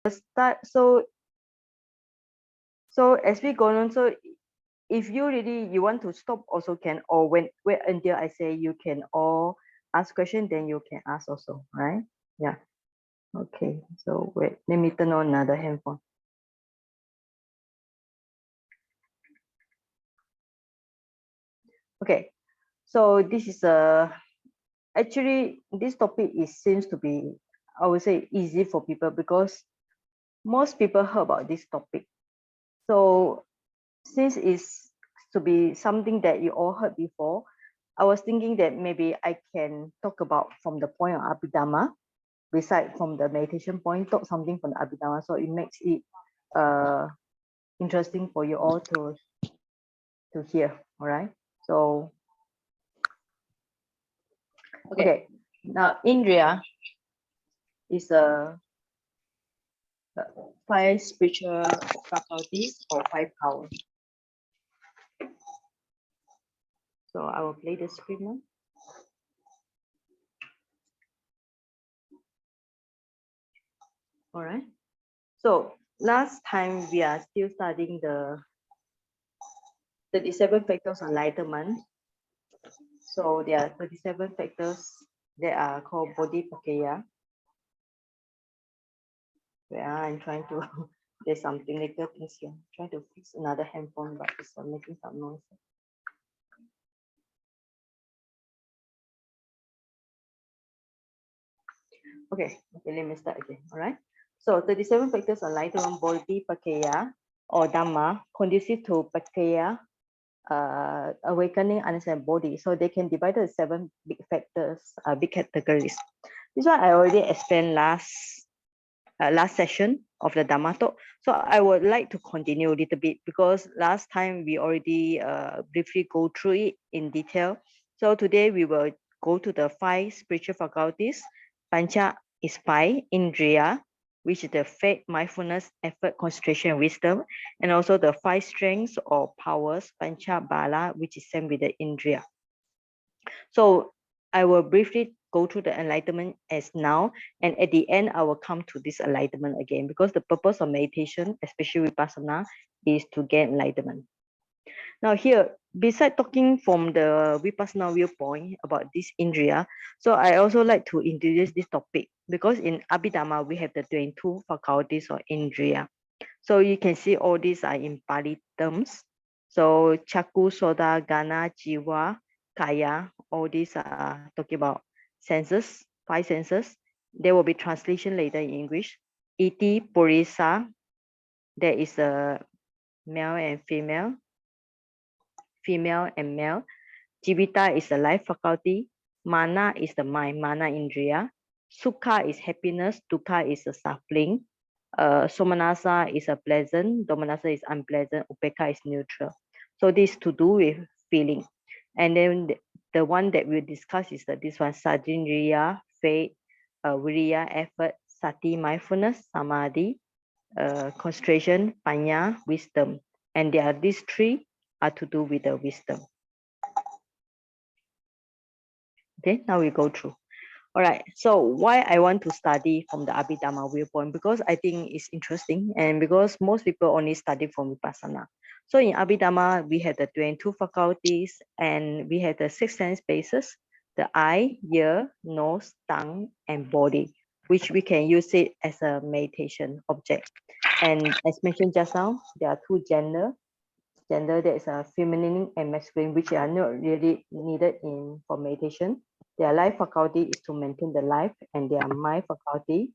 start. So as we go on, so if you want to stop also can, or wait until I say you can all ask question, then you can ask also, right? Yeah. Okay. So wait, let me turn on another handphone. Okay. So this is actually this topic seems to be, I would say, easy for people because most people heard about this topic. So since it's to be something that you all heard before, I was thinking that maybe I can talk about from the point of Abhidhamma, beside from the meditation point, talk something from the Abhidhamma, so it makes it interesting for you all to hear. All right. So okay, now Indriya is a five spiritual faculties or five powers. So I will play the screen now. All right. So last time we are still studying the 37 factors of enlightenment. So there are 37 factors that are called Bodhipakkaya. Where I'm trying to, there's something little things here. I'm trying to fix another handphone, but it's making some noise. Okay, let me start again. All right. So 37 factors of enlightenment, Bodhipakkaya or Dhamma, conducive to Pakkaya, awakening, understand body. So they can divide the 7 big factors, big categories. This one I already explained last session of the Dhamma talk. So I would like to continue a little bit because last time we already briefly go through it in detail. So today we will go to the 5 spiritual faculties. Pancha is 5, Indriya, which is the faith, mindfulness, effort, concentration, wisdom, and also the 5 strengths or powers, Pancha Bala, which is same with the Indriya. So I will briefly go through the enlightenment as now, and at the end, I will come to this enlightenment again, because the purpose of meditation, especially Vipassana, is to get enlightenment. Now here, beside talking from the Vipassana viewpoint about this Indriya, so I also like to introduce this topic, because in Abhidhamma, we have the 22 faculties or Indriya. So you can see all these are in Pali terms. So Chaku, Soda, Gana, Jiva, Kaya, all these are talking about senses, 5 senses. There will be translation later in English. Iti, Purisa, there is a male and female, female and male. Jivita is the life faculty. Mana is the mind, Mana Indriya. Sukha is happiness, Dukkha is the suffering. Somanasa is a pleasant, Domanasa is unpleasant, Upekha is neutral. So this to do with feeling. And then the one that we'll discuss is this one, Sajindriya, faith, Viriya, effort, Sati, mindfulness, Samadhi, concentration, Panya, wisdom. And there are these 3 are to do with the wisdom. Okay, now we go through. All right, so why I want to study from the Abhidhamma viewpoint? Because I think it's interesting, and because most people only study from Vipassana. So in Abhidhamma, we have the 22 faculties, and we have the 6 sense bases, the eye, ear, nose, tongue, and body, which we can use it as a meditation object. And as mentioned just now, there are 2 gender that is a feminine and masculine, which are not really needed in for meditation. Their life faculty is to maintain the life, and their mind faculty.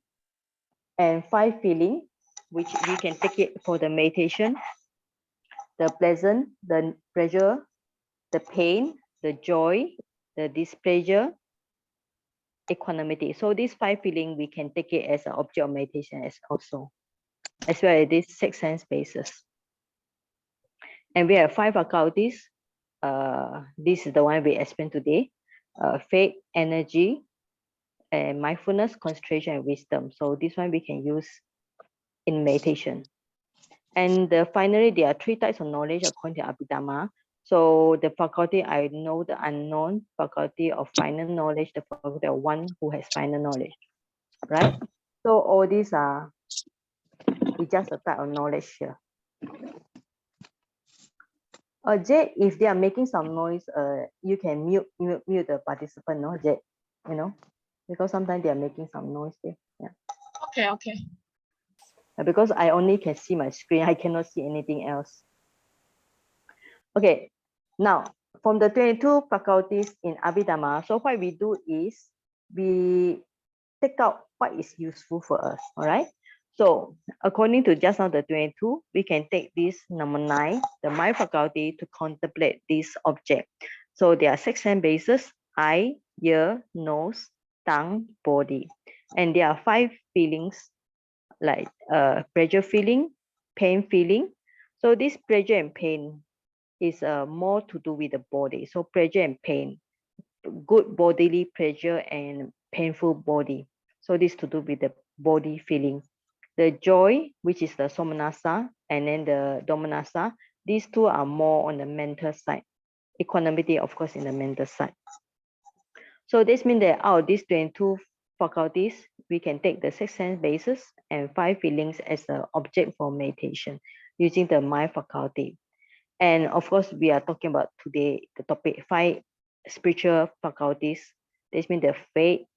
And 5 feeling, which we can take it for the meditation: the pleasant, the pleasure, the pain, the joy, the displeasure, equanimity. So these 5 feeling we can take it as an object of meditation as also, as well as these 6 sense bases. And we have 5 faculties. This is the one we explained today. Faith, energy, and mindfulness, concentration, and wisdom. So this one we can use in meditation. And finally, there are 3 types of knowledge according to Abhidhamma. So the faculty I know the unknown, faculty of final knowledge, the faculty of one who has final knowledge, right? So all these are It's just a type of knowledge here. Jay, if they are making some noise, you can mute the participant, no, Jay, you know, because sometimes they are making some noise there. Yeah. Okay, okay. Because I only can see my screen, I cannot see anything else. Okay, now from the 22 faculties in Abhidhamma, so what we do is we take out what is useful for us, all right? So according to just now the 22, we can take this number 9, the mind faculty, to contemplate this object. So there are 6 sense bases: eye, ear, nose, tongue, body. And there are 5 feelings like pleasure feeling, pain feeling. So this pleasure and pain is more to do with the body. So pleasure and pain, good bodily pleasure and painful body. So this to do with the body feeling. The joy, which is the somanasa, and then the domanasa, these two are more on the mental side. Equanimity, of course, in the mental side. So this means that out of these 22 faculties, we can take the 6 sense bases and 5 feelings as the object for meditation using the mind faculty. And of course, we are talking about today the topic 5 spiritual faculties. This means the faith,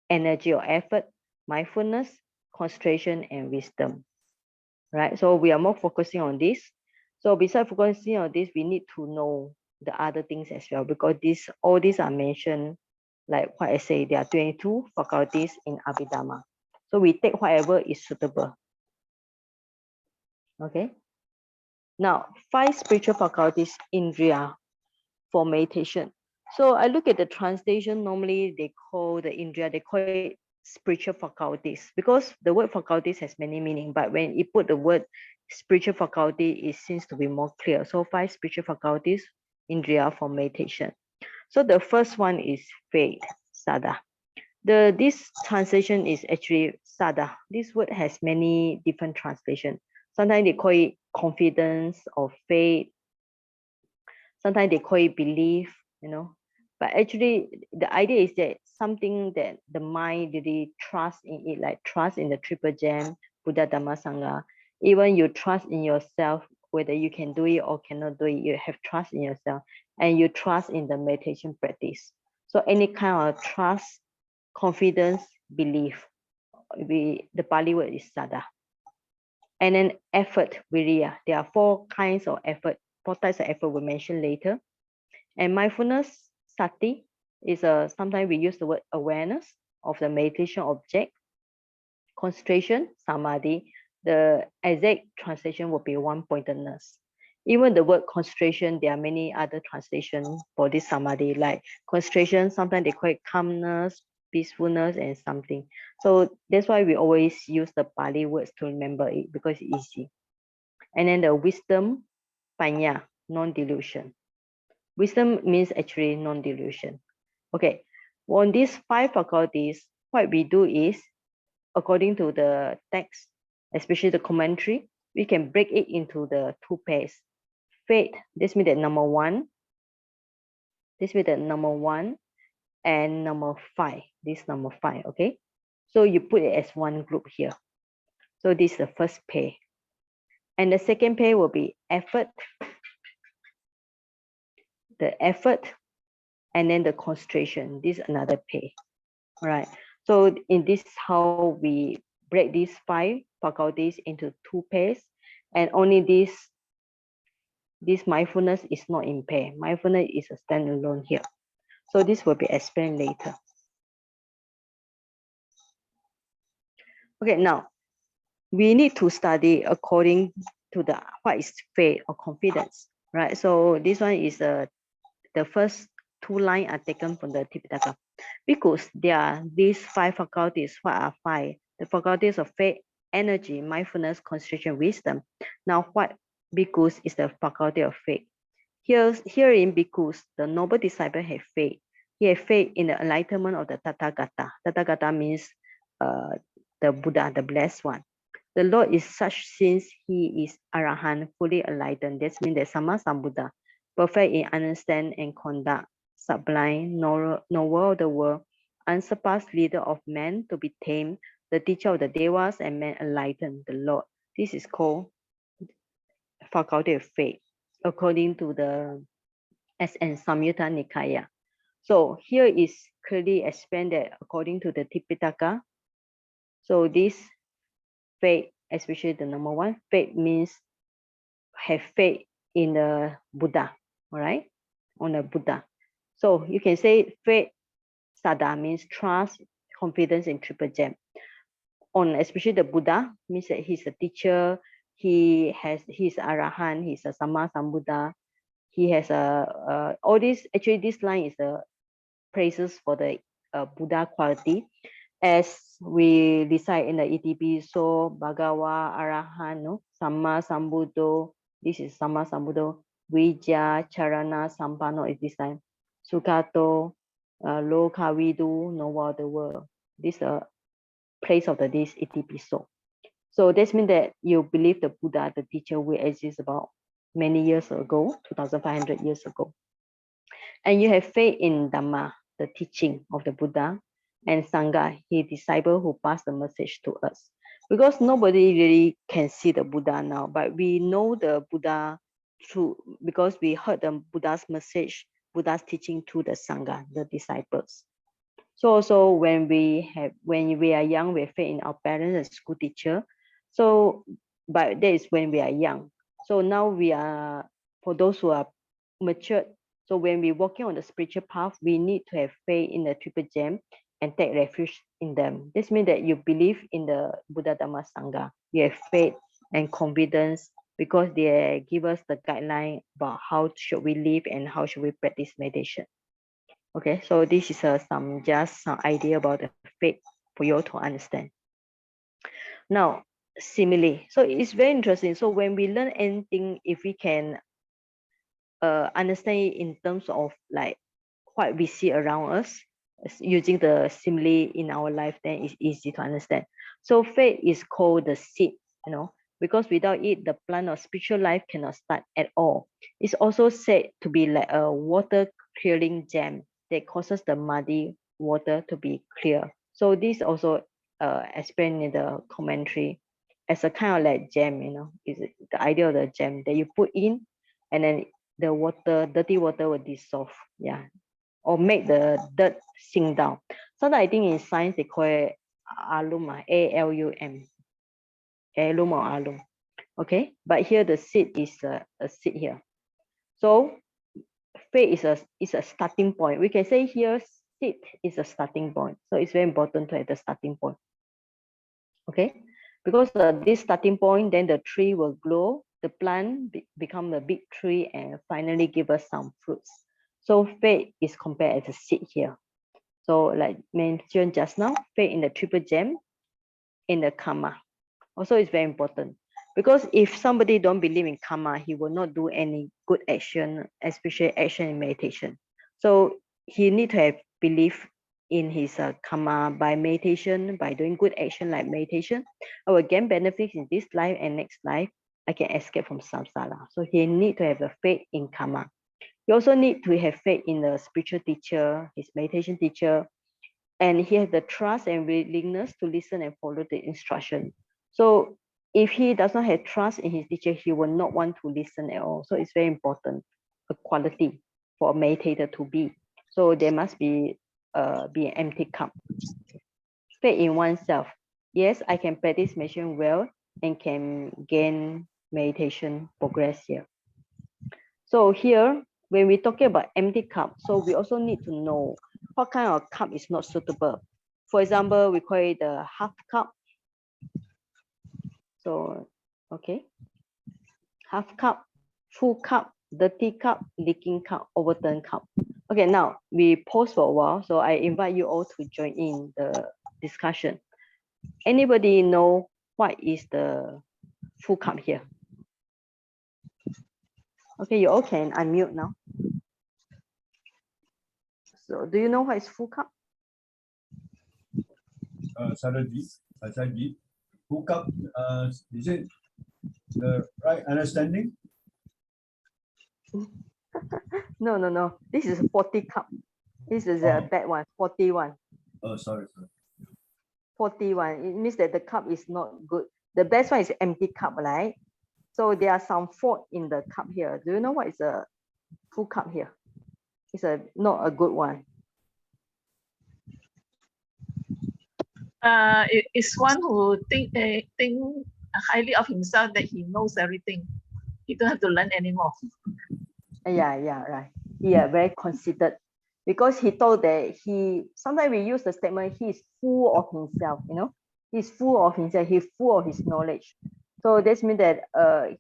energy or effort, mindfulness, concentration, and wisdom. Right? So we are more focusing on this. So besides focusing on this, we need to know the other things as well, because all these are mentioned, like what I say, there are 22 faculties in Abhidhamma. So we take whatever is suitable. Okay. Now, 5 spiritual faculties indriya for meditation. So I look at the translation, normally they call the indriya, they call it spiritual faculties, because the word faculties has many meaning, but when you put the word spiritual faculty, it seems to be more clear. So 5 spiritual faculties indriya for meditation. So the first one is faith, sada. This translation is actually sada. This word has many different translations. Sometimes they call it confidence or faith. Sometimes they call it belief, But actually, the idea is that something that the mind really trusts in it, like trust in the triple gem, Buddha, Dhamma, Sangha. Even you trust in yourself, whether you can do it or cannot do it, you have trust in yourself, and you trust in the meditation practice. So any kind of trust, confidence, belief, the Pali word is sada. And then effort, viriya. There are 4 kinds of effort, 4 types of effort we'll mention later. And mindfulness, sati, is sometimes we use the word awareness of the meditation object. Concentration, samadhi, the exact translation will be one-pointedness. Even the word concentration, there are many other translations for this samadhi, like concentration, sometimes they call it calmness, peacefulness, and something. So that's why we always use the Pali words to remember it, because it's easy. And then the wisdom, panya, non-delusion. Wisdom means actually non-delusion. Okay, on these 5 faculties, what we do is, according to the text, especially the commentary, we can break it into the 2 pairs. Faith, this means that number 1. This means that number 1 and number 5. This number 5, okay? So you put it as one group here. So this is the first pair. And the second pair will be effort. The effort, and then the concentration. This is another pair. All right. So in this, how we break these 5 faculties into 2 pairs, and only this mindfulness is not in pair. Mindfulness is a standalone here. So this will be explained later. Okay, now we need to study according to what is faith or confidence, right? So this one is the first 2 lines are taken from the Tipitaka. Because there are these 5 faculties. What are 5? The faculties of faith, energy, mindfulness, concentration, wisdom. Now, what bhikkhus is the faculty of faith? Here in bhikkhus, the noble disciple have faith. He have faith in the enlightenment of the Tathagata. Tathagata means the Buddha, the blessed one. The Lord is such since he is Arahant, fully enlightened. That means that Sama Sambuddha, perfect in understand and conduct, sublime, knower of the world, unsurpassed leader of men to be tamed, the teacher of the Devas and men enlightened, the Lord. This is called Faculty of Faith, according to the SN Samyutta Nikaya. So here is clearly explained that according to the Tipitaka, so this faith, especially the number one, faith means have faith in the Buddha, all right, on the Buddha. So you can say faith sada means trust, confidence, and triple gem. On especially the Buddha means that he's a teacher, he's Arahan, he's a Sama Sambuddha, he has all this, actually this line is the praises for the Buddha quality. As we recite in the ETP, so Bhagawa Arahan, no? Sama Sambuddho, this is Sama Sambuddho, Vijja Charana Sampano is this time, Sukato, Lokavidu, know all the world. This place of this ETP so. So this means that you believe the Buddha, the teacher, will exist about many years ago, 2,500 years ago. And you have faith in Dhamma, the teaching of the Buddha, and Sangha, his disciple who passed the message to us. Because nobody really can see the Buddha now, but we know the Buddha through, because we heard the Buddha's message, Buddha's teaching to the Sangha, the disciples. So also when we are young, we have faith in our parents and school teacher. So, but that is when we are young. So now we are, for those who are matured, so when we're walking on the spiritual path, we need to have faith in the triple gem and take refuge in them. This means that you believe in the Buddha Dhamma Sangha. You have faith and confidence because they give us the guideline about how should we live and how should we practice meditation. Okay, so this is some idea about the faith for you to understand. Now, simile. So it's very interesting. So when we learn anything, if we can understand it in terms of like what we see around us, using the simile in our life, then it's easy to understand. So faith is called the seed, because without it, the plant of spiritual life cannot start at all. It's also said to be like a water clearing gem that causes the muddy water to be clear. So this also explained in the commentary as a kind of like gem, is the idea of the gem that you put in, and then the water, dirty water will dissolve, yeah, or make the dirt sink down. Sometimes I think in science they call it alum, A-L-U-M, alum or alum. Okay, but here the seed is a seed here. So faith is a starting point. We can say here seed is a starting point. So it's very important to have the starting point. Okay, because this starting point, then the tree will grow, the plant become a big tree and finally give us some fruits. So faith is compared as a seed here. So like mentioned just now, faith in the triple gem, in the karma. Also it's very important. Because if somebody don't believe in karma, he will not do any good action, especially action in meditation. So he need to have belief in his karma by meditation, by doing good action like meditation. I will gain benefits in this life and next life. I can escape from samsara. So he need to have a faith in karma. You also need to have faith in the spiritual teacher, his meditation teacher, and he has the trust and willingness to listen and follow the instruction. So if he does not have trust in his teacher, he will not want to listen at all. So it's very important, a quality for a meditator to be. So there must be an empty cup. Faith in oneself. Yes, I can practice meditation well and can gain meditation progress here. So here, when we're talking about empty cup, so we also need to know what kind of cup is not suitable. For example, we call it the half cup. So, okay. Half cup, full cup, dirty cup, leaking cup, overturned cup. Okay, now we pause for a while. So I invite you all to join in the discussion. Anybody know what is the full cup here? Okay, you all can unmute now. So do you know what is full cup? Sasaji, full cup, is it the right understanding? No. This is 40 cup. This is a bad one, 41. Oh, sorry. 41. It means that the cup is not good. The best one is empty cup, right? So there are some fault in the cup here. Do you know what is a full cup here? It's not a good one. It is one who think highly of himself that he knows everything. He don't have to learn anymore. Yeah, right. Yeah, very conceited, because he thought that sometimes we use the statement, he is full of himself, he's full of himself, he's full of his knowledge. So this means that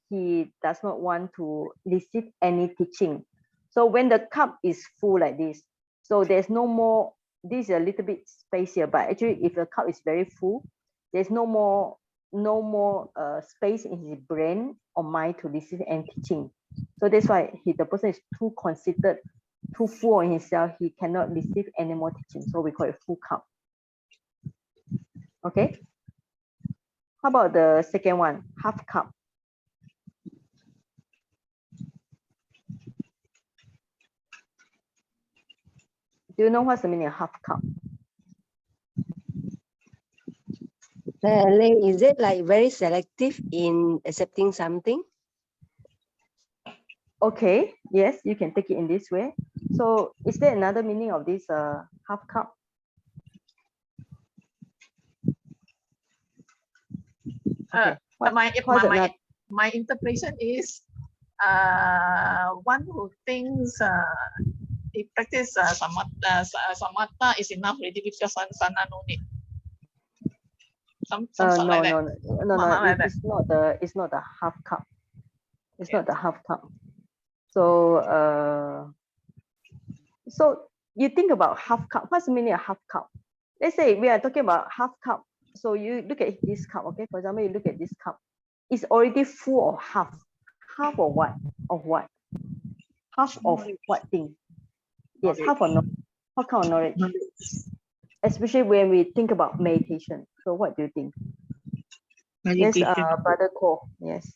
he does not want to receive any teaching. So when the cup is full like this, so there's no more, this is a little bit space here, but actually if the cup is very full, there's no more space in his brain or mind to receive any teaching. So that's why the person is too conceited, too full on himself. He cannot receive any more teaching. So we call it full cup. Okay. How about the second one, half cup? Do you know what's the meaning of half cup? Is it like very selective in accepting something? Okay, yes, you can take it in this way. So is there another meaning of this half cup? Okay. My interpretation is one who thinks he practice samatha is enough already because sana no need. Some No, like that. No. It's not the half cup. It's not the half cup. So so you think about half cup. What's the meaning of half cup? Let's say we are talking about half cup. So you look at this cup, okay? For example, you look at this cup. It's already full of half. Half of what? Of what? Half of what thing? Yes, half of knowledge. What kind of knowledge? Especially when we think about meditation. So what do you think? Yes, Brother Ko. Yes.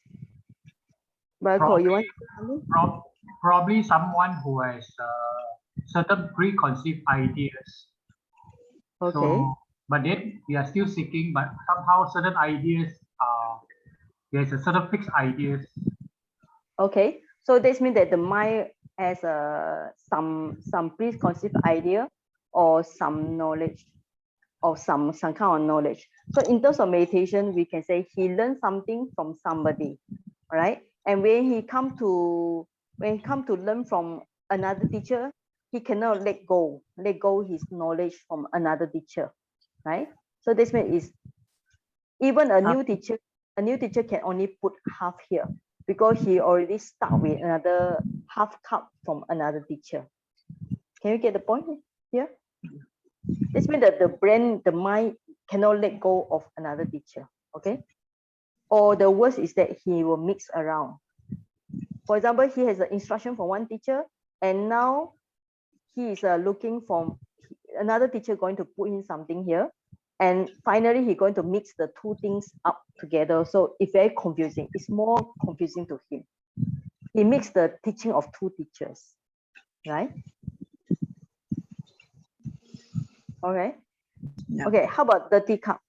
Brother Ko, you want to probably someone who has certain preconceived ideas. Okay. So, but then we are still seeking, but somehow certain ideas there's a certain fixed ideas. Okay, so this means that the mind has some preconceived idea or some knowledge or some kind of knowledge. So in terms of meditation, we can say he learned something from somebody, all right? And when he come to learn from another teacher, he cannot let go his knowledge from another teacher, right? So this means is even a new teacher can only put half here because he already start with another half cup from another teacher. Can you get the point here? This means that the mind cannot let go of another teacher, okay? Or the worst is that he will mix around. For example, he has an instruction from one teacher, and now he is looking from another teacher going to put in something here, and finally he's going to mix the two things up together. So it's very confusing. It's more confusing to him. He mixed the teaching of two teachers, right? Okay. Yeah. Okay, how about dirty cup?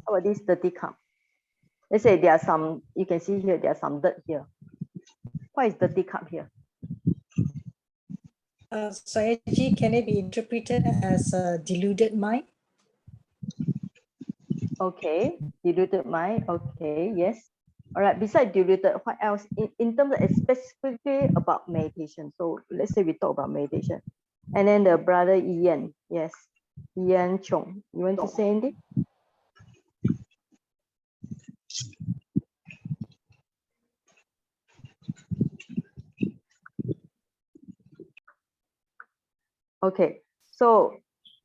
How about this dirty cup? Let's say there are some, you can see here, there are some dirt here. What is dirty cup here? Sayagyi, can it be interpreted as a deluded mind? Okay, deluded mind. Okay, yes. All right, besides deluded, what else? In terms of specifically about meditation. So let's say we talk about meditation. And then the brother Ian, yes. Ian Chong, you want to say anything? Okay, so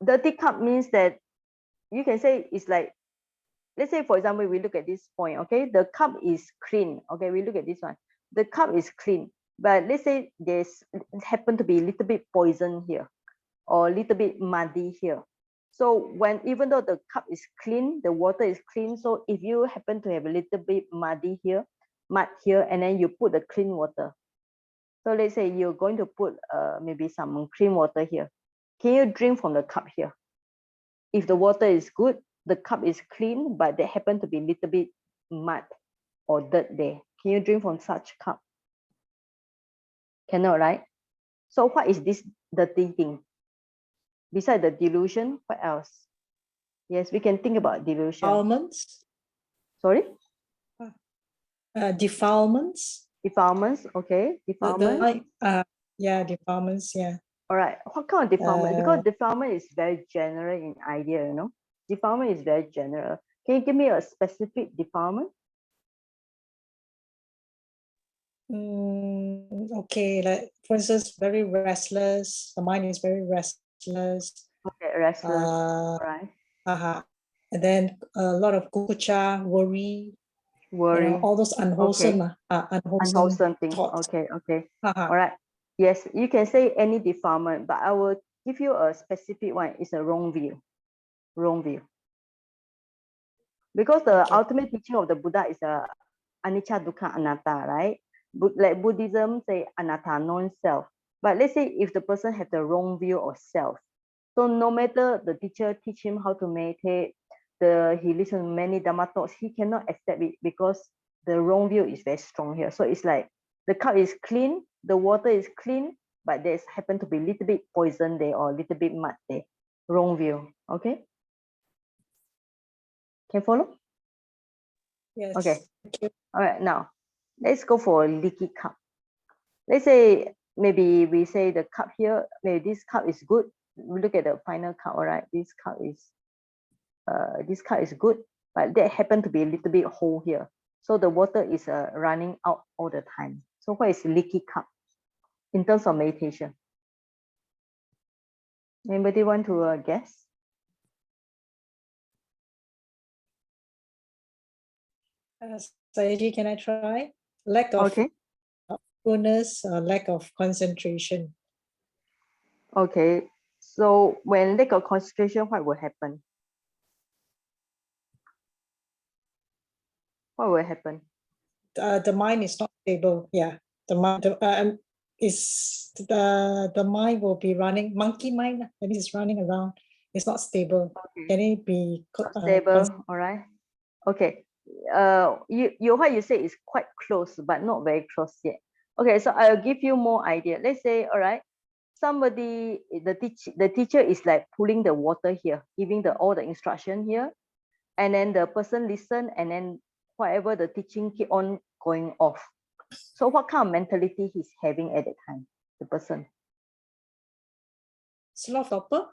dirty cup means that you can say it's like, let's say for example, we look at this point, okay, the cup is clean. Okay, we look at this one. The cup is clean, but let's say there's happen to be a little bit poison here or a little bit muddy here. So even though the cup is clean, the water is clean. So if you happen to have a little bit mud here, and then you put the clean water. So let's say you're going to put maybe some clean water here. Can you drink from the cup here? if the water is good, the cup is clean, but there happen to be a little bit mud or dirt there. Can you drink from such cup? Cannot, right? So what is this dirty thing? Beside the delusion, what else? Yes, we can think about delusion. Defilements, Sorry? defilements. Defilements, okay. Defilement. Yeah, defilements, yeah. All right. What kind of defilement? Because Uh, defilement is very general in idea, you know. Defilement is very general. Can you give me a specific defilement? Okay, like for instance, very restless. The mind is very restless. Okay, restless. All Uh, right. and then a lot of kucha, worry, Worry. all those unwholesome, Unwholesome thing. thoughts. Okay, okay. Uh-huh. All right. Yes, you can say any defilement, but I will give you a specific one. It's a wrong view. Wrong view. Because the Okay. ultimate teaching of the Buddha is a anicca, dukkha, anatta, right? Like Buddhism say anatta, non-self. But let's say if the person have the wrong view of self, so no matter the teacher teach him how to meditate, he listen to many Dhamma talks, he cannot accept it because the wrong view is very strong here. So it's like the cup is clean, the water is clean, but there's happen to be a little bit poison there or a little bit mud there. Wrong view. Okay. Can you follow? Yes. Okay. Thank you. All right. Now let's go for a leaky cup. Let's say maybe we say the cup here, maybe this cup is good. We look at the final cup. All right. This cup is good, but there happen to be a little bit hole here. So the water is running out all the time. So what is leaky cup in terms of meditation? Anybody want to guess? Sayagyi, can I try? Lack of Okay. mindfulness, lack of concentration. Okay. So when lack of concentration, what will happen? What will happen? The mind is not stable. Yeah, the mind the mind will be running monkey mind. That means it's running around. It's not stable. Okay. Can it be Stable. All right. Okay. What you say is quite close, but not very close yet. Okay, so I'll give you more idea. Let's say, all right, somebody, the teacher is like pulling the water here, giving all the instruction here, and then the person listen, and then whatever the teaching keep on going off. So what kind of mentality he's having at that time, the person? slow stopper?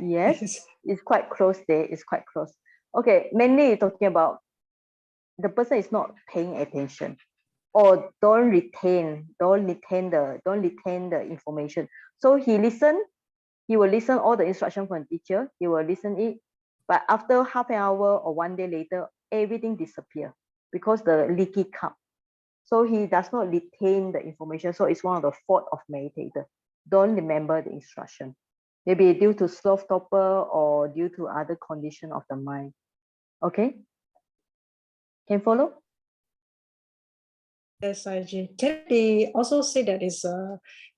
Yes, it's quite close there. It's quite close. Okay, mainly you're talking about the person is not paying attention or don't retain the information. So he will listen all the instruction from the teacher. He will listen it, but after half an hour or 1 day later, everything disappear because the leaky cup. So he does not retain the information. So it's one of the fault of meditator. Don't remember the instruction. Maybe due to slow stopper or due to other condition of the mind. Okay? Can you follow? Yes, Sayagyi. Can they also say that it's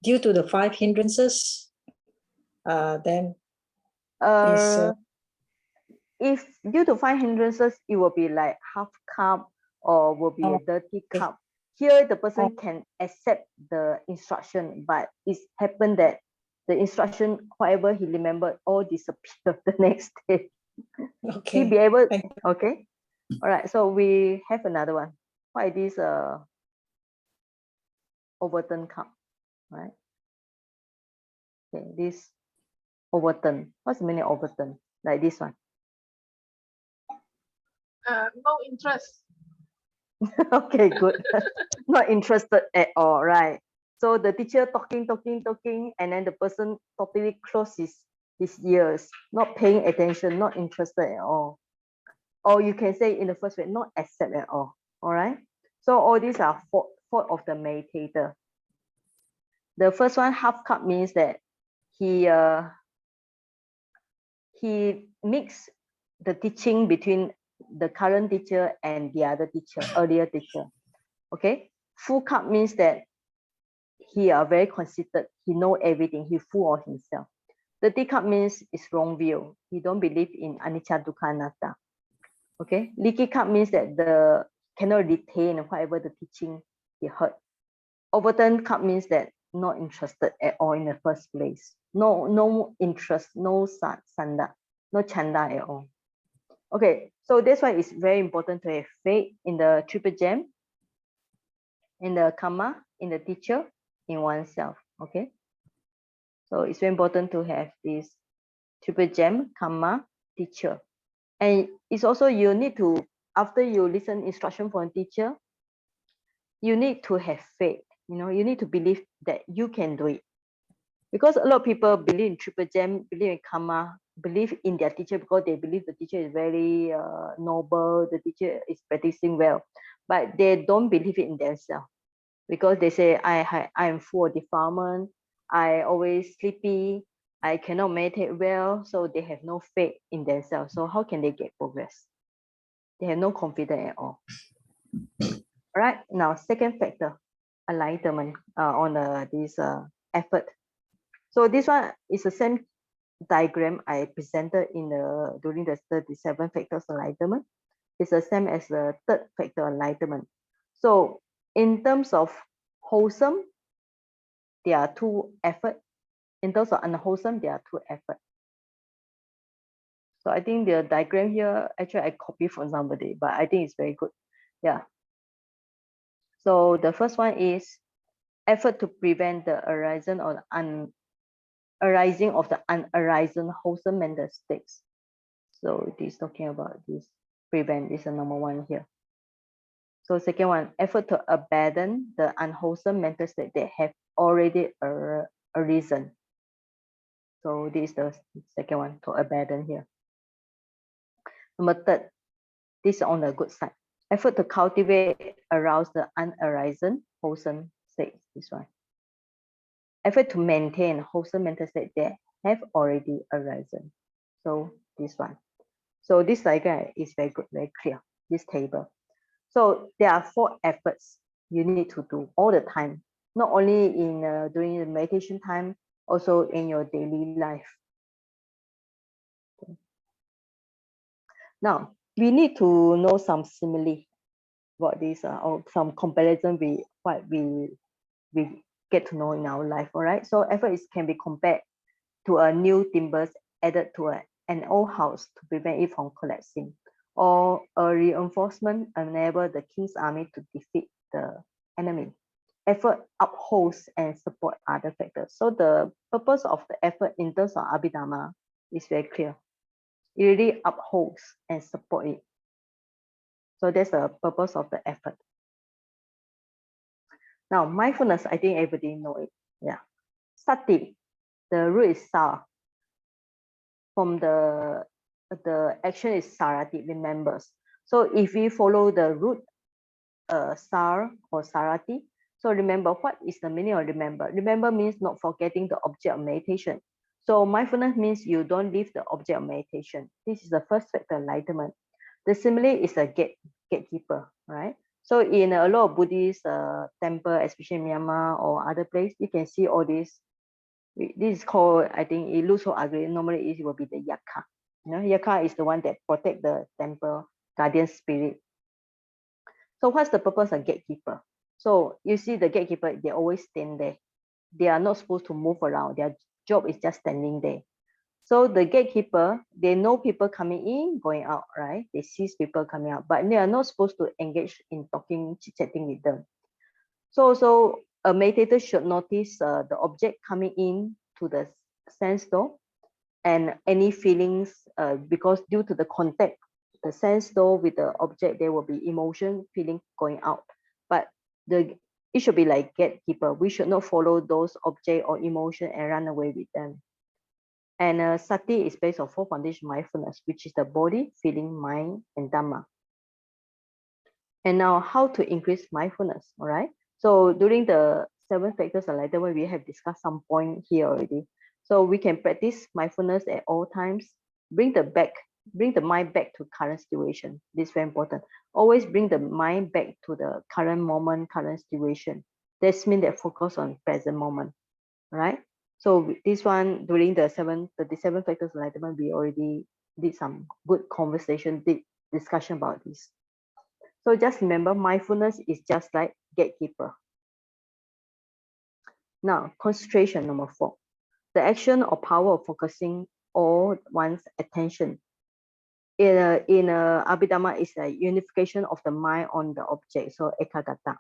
due to the 5 hindrances? Then is If due to 5 hindrances, it will be like half cup or will be a dirty okay. cup. Here, the person can accept the instruction, but it's happened that the instruction, whatever he remembered, all disappeared the next day. Okay. He be able, Thank you. okay. All right, so we have another one. What is this overturned cup, right? Okay, this overturn. What's the meaning of overturn? Like this one. No interest. Okay, good. Not interested at all, right? So the teacher talking, and then the person totally closes his ears, not paying attention, not interested at all. Or you can say in the first way, not accept at all. All right. So all these are fault of the meditator. The first one, half cup, means that he mixed the teaching between the current teacher and the other teacher, earlier teacher. Okay. Full cup means that he are very conceited. He know everything. He full of himself. The teacup means it's wrong view. He don't believe in anicca, dukkha, anatta. Okay. Leaky cup means that the cannot retain whatever the teaching he heard. Overturned cup means that not interested at all in the first place. No interest, no sanda, no chanda at all. Okay, so that's why it's very important to have faith in the triple gem, in the karma, in the teacher, in oneself. Okay, so it's very important to have this triple gem, karma, teacher. And it's also you need to, after you listen instruction from a teacher, you need to have faith. You need to believe that you can do it. Because a lot of people believe in triple gem, believe in karma, believe in their teacher because they believe the teacher is very noble, the teacher is practicing well, but they don't believe it in themselves because they say, I am full of defilement, I always sleepy, I cannot meditate well, so they have no faith in themselves. So how can they get progress? They have no confidence at all. All right, now second factor, enlightenment on this effort. So this one is the same diagram I presented in during the 37 factors enlightenment. It's the same as the third factor enlightenment. So in terms of wholesome, there are two efforts. In terms of unwholesome, there are two efforts. So I think the diagram here, actually I copied from somebody, but I think it's very good. Yeah. So the first one is effort to prevent the arising of the unarisen wholesome mental states. So it is talking about this prevent is the number one here. So second one, effort to abandon the unwholesome mental state that have already arisen. So this is the second one, to abandon here. Number third, this is on the good side. Effort to cultivate, arouse the unarisen wholesome states. This one. Effort to maintain wholesome mental state that have already arisen. So this one. So this diagram is very good, very clear, this table. So there are 4 efforts you need to do all the time, not only in during the meditation time, also in your daily life. Okay. Now, we need to know some simile about this or some comparison with what we get to know in our life, all right? So effort can be compared to a new timbers added to an old house to prevent it from collapsing, or a reinforcement enable the king's army to defeat the enemy. Effort upholds and support other factors. So the purpose of the effort in terms of Abhidharma is very clear. It really upholds and support it. So that's the purpose of the effort. Now, mindfulness, I think everybody know it. Yeah. Sati, the root is sa. From the action is sarati, remembers. So if we follow the root sar or sarati, so remember, what is the meaning of remember? Remember means not forgetting the object of meditation. So mindfulness means you don't leave the object of meditation. This is the first factor, enlightenment. The simile is a gatekeeper, right? So in a lot of Buddhist temple, especially in Myanmar or other place, you can see all this. This is called, I think it looks so ugly. Normally it will be the yaka. Yaka is the one that protect the temple, guardian spirit. So what's the purpose of gatekeeper? So you see the gatekeeper, they always stand there. They are not supposed to move around. Their job is just standing there. So the gatekeeper, they know people coming in, going out, right? They see people coming out, but they are not supposed to engage in talking, chit-chatting with them. So a meditator should notice the object coming in to the sense door and any feelings, because due to the contact, the sense door with the object, there will be emotion, feeling going out. But it should be like gatekeeper. We should not follow those object or emotion and run away with them. And sati is based on 4 foundation mindfulness, which is the body, feeling, mind, and dhamma. And now how to increase mindfulness, all right? So during the 7 factors enlightenment, we have discussed some point here already. So we can practice mindfulness at all times. Bring the mind back to current situation. This is very important. Always bring the mind back to the current moment, current situation. This means that focus on present moment, right? So this one, during the 37 factors of enlightenment, we already did some good conversation, deep discussion about this. So just remember, mindfulness is just like gatekeeper. Now, concentration, number 4. The action or power of focusing all one's attention. In Abhidhamma is a unification of the mind on the object, so ekagata.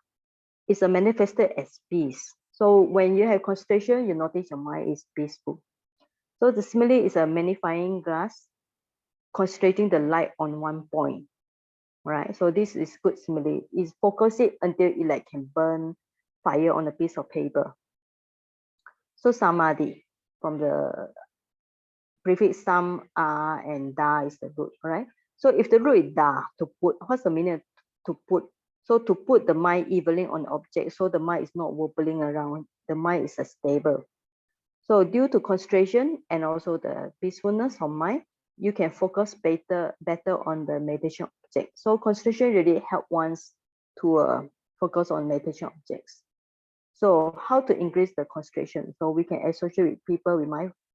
It's a manifested as peace. So when you have concentration, you notice your mind is peaceful. So the simile is a magnifying glass concentrating the light on one point, right? So this is good simile. Is focus it until it like can burn fire on a piece of paper. So samadhi, from the prefix sam, and da is the root, right? So if the root is da, to put, what's the meaning to put? So to put the mind evilling on the object, so the mind is not wobbling around, the mind is stable. So due to concentration and also the peacefulness of mind, you can focus better on the meditation object. So concentration really help ones to focus on meditation objects. So how to increase the concentration? So we can associate with people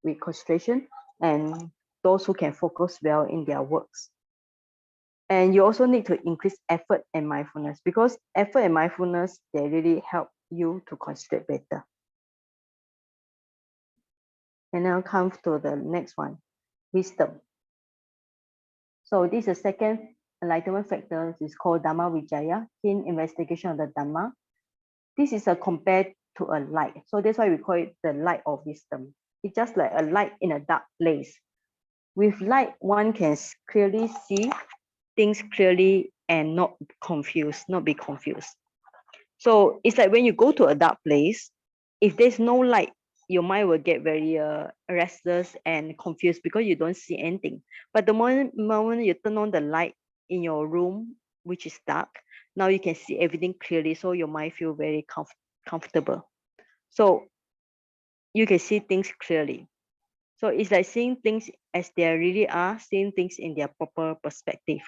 with concentration and those who can focus well in their works. And you also need to increase effort and mindfulness, because effort and mindfulness, they really help you to concentrate better. And now come to the next one, wisdom. So this is the second enlightenment factor. It's called Dhamma Vijaya, keen investigation of the Dhamma. This is a compared to a light. So that's why we call it the light of wisdom. It's just like a light in a dark place. With light, one can clearly see things clearly and not be confused. So it's like when you go to a dark place, if there's no light, your mind will get very restless and confused because you don't see anything. But the moment you turn on the light in your room, which is dark, now you can see everything clearly. So your mind feel very comfortable. So you can see things clearly. So it's like seeing things as they really are, seeing things in their proper perspective.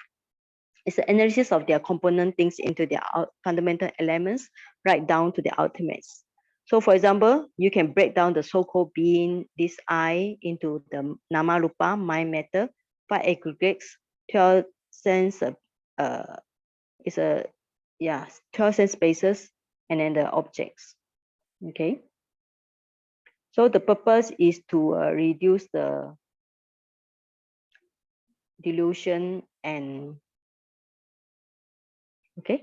It's the analysis of their component things into their fundamental elements, right down to the ultimates. So for example, you can break down the so-called being, this I, into the nama rupa, mind matter, 5 aggregates, 12 sense, 12 sense spaces, and then the objects. Okay. So the purpose is to reduce the delusion and the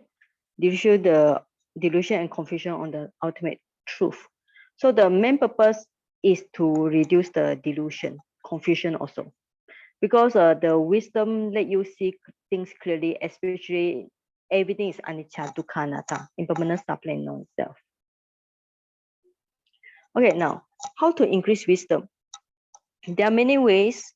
delusion and confusion on the ultimate truth. So the main purpose is to reduce the delusion, confusion also, because the wisdom let you see things clearly, especially everything is anicca, dukkha, anatta, impermanent, subtle, and non-self. Okay, now how to increase wisdom? There are many ways.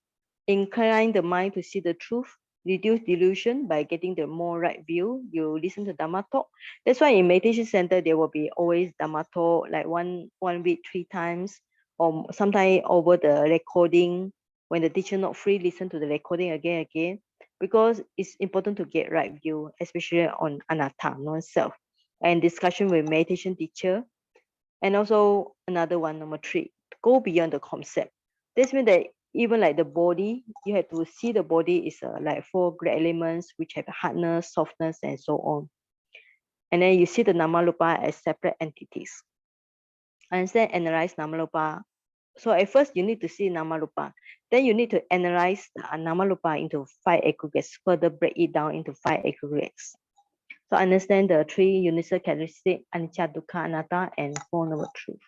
Incline the mind to see the truth, reduce delusion by getting the more right view. You listen to Dhamma talk. That's why in meditation center, there will be always Dhamma talk, like one week 3 times, or sometimes over the recording. When the teacher not free, listen to the recording again, because it's important to get right view, especially on anatta, non-self, and discussion with meditation teacher. And also another one, number 3, go beyond the concept. This means that even like the body, you have to see the body is like 4 great elements which have hardness, softness, and so on. And then you see the Namarupa as separate entities. Understand, analyze Namarupa. So at first you need to see Namarupa. Then you need to analyze the Namarupa into 5 aggregates, further break it down into 5 aggregates. So understand the 3 universal characteristics, anicca, dukkha, anatta, and 4 noble truth.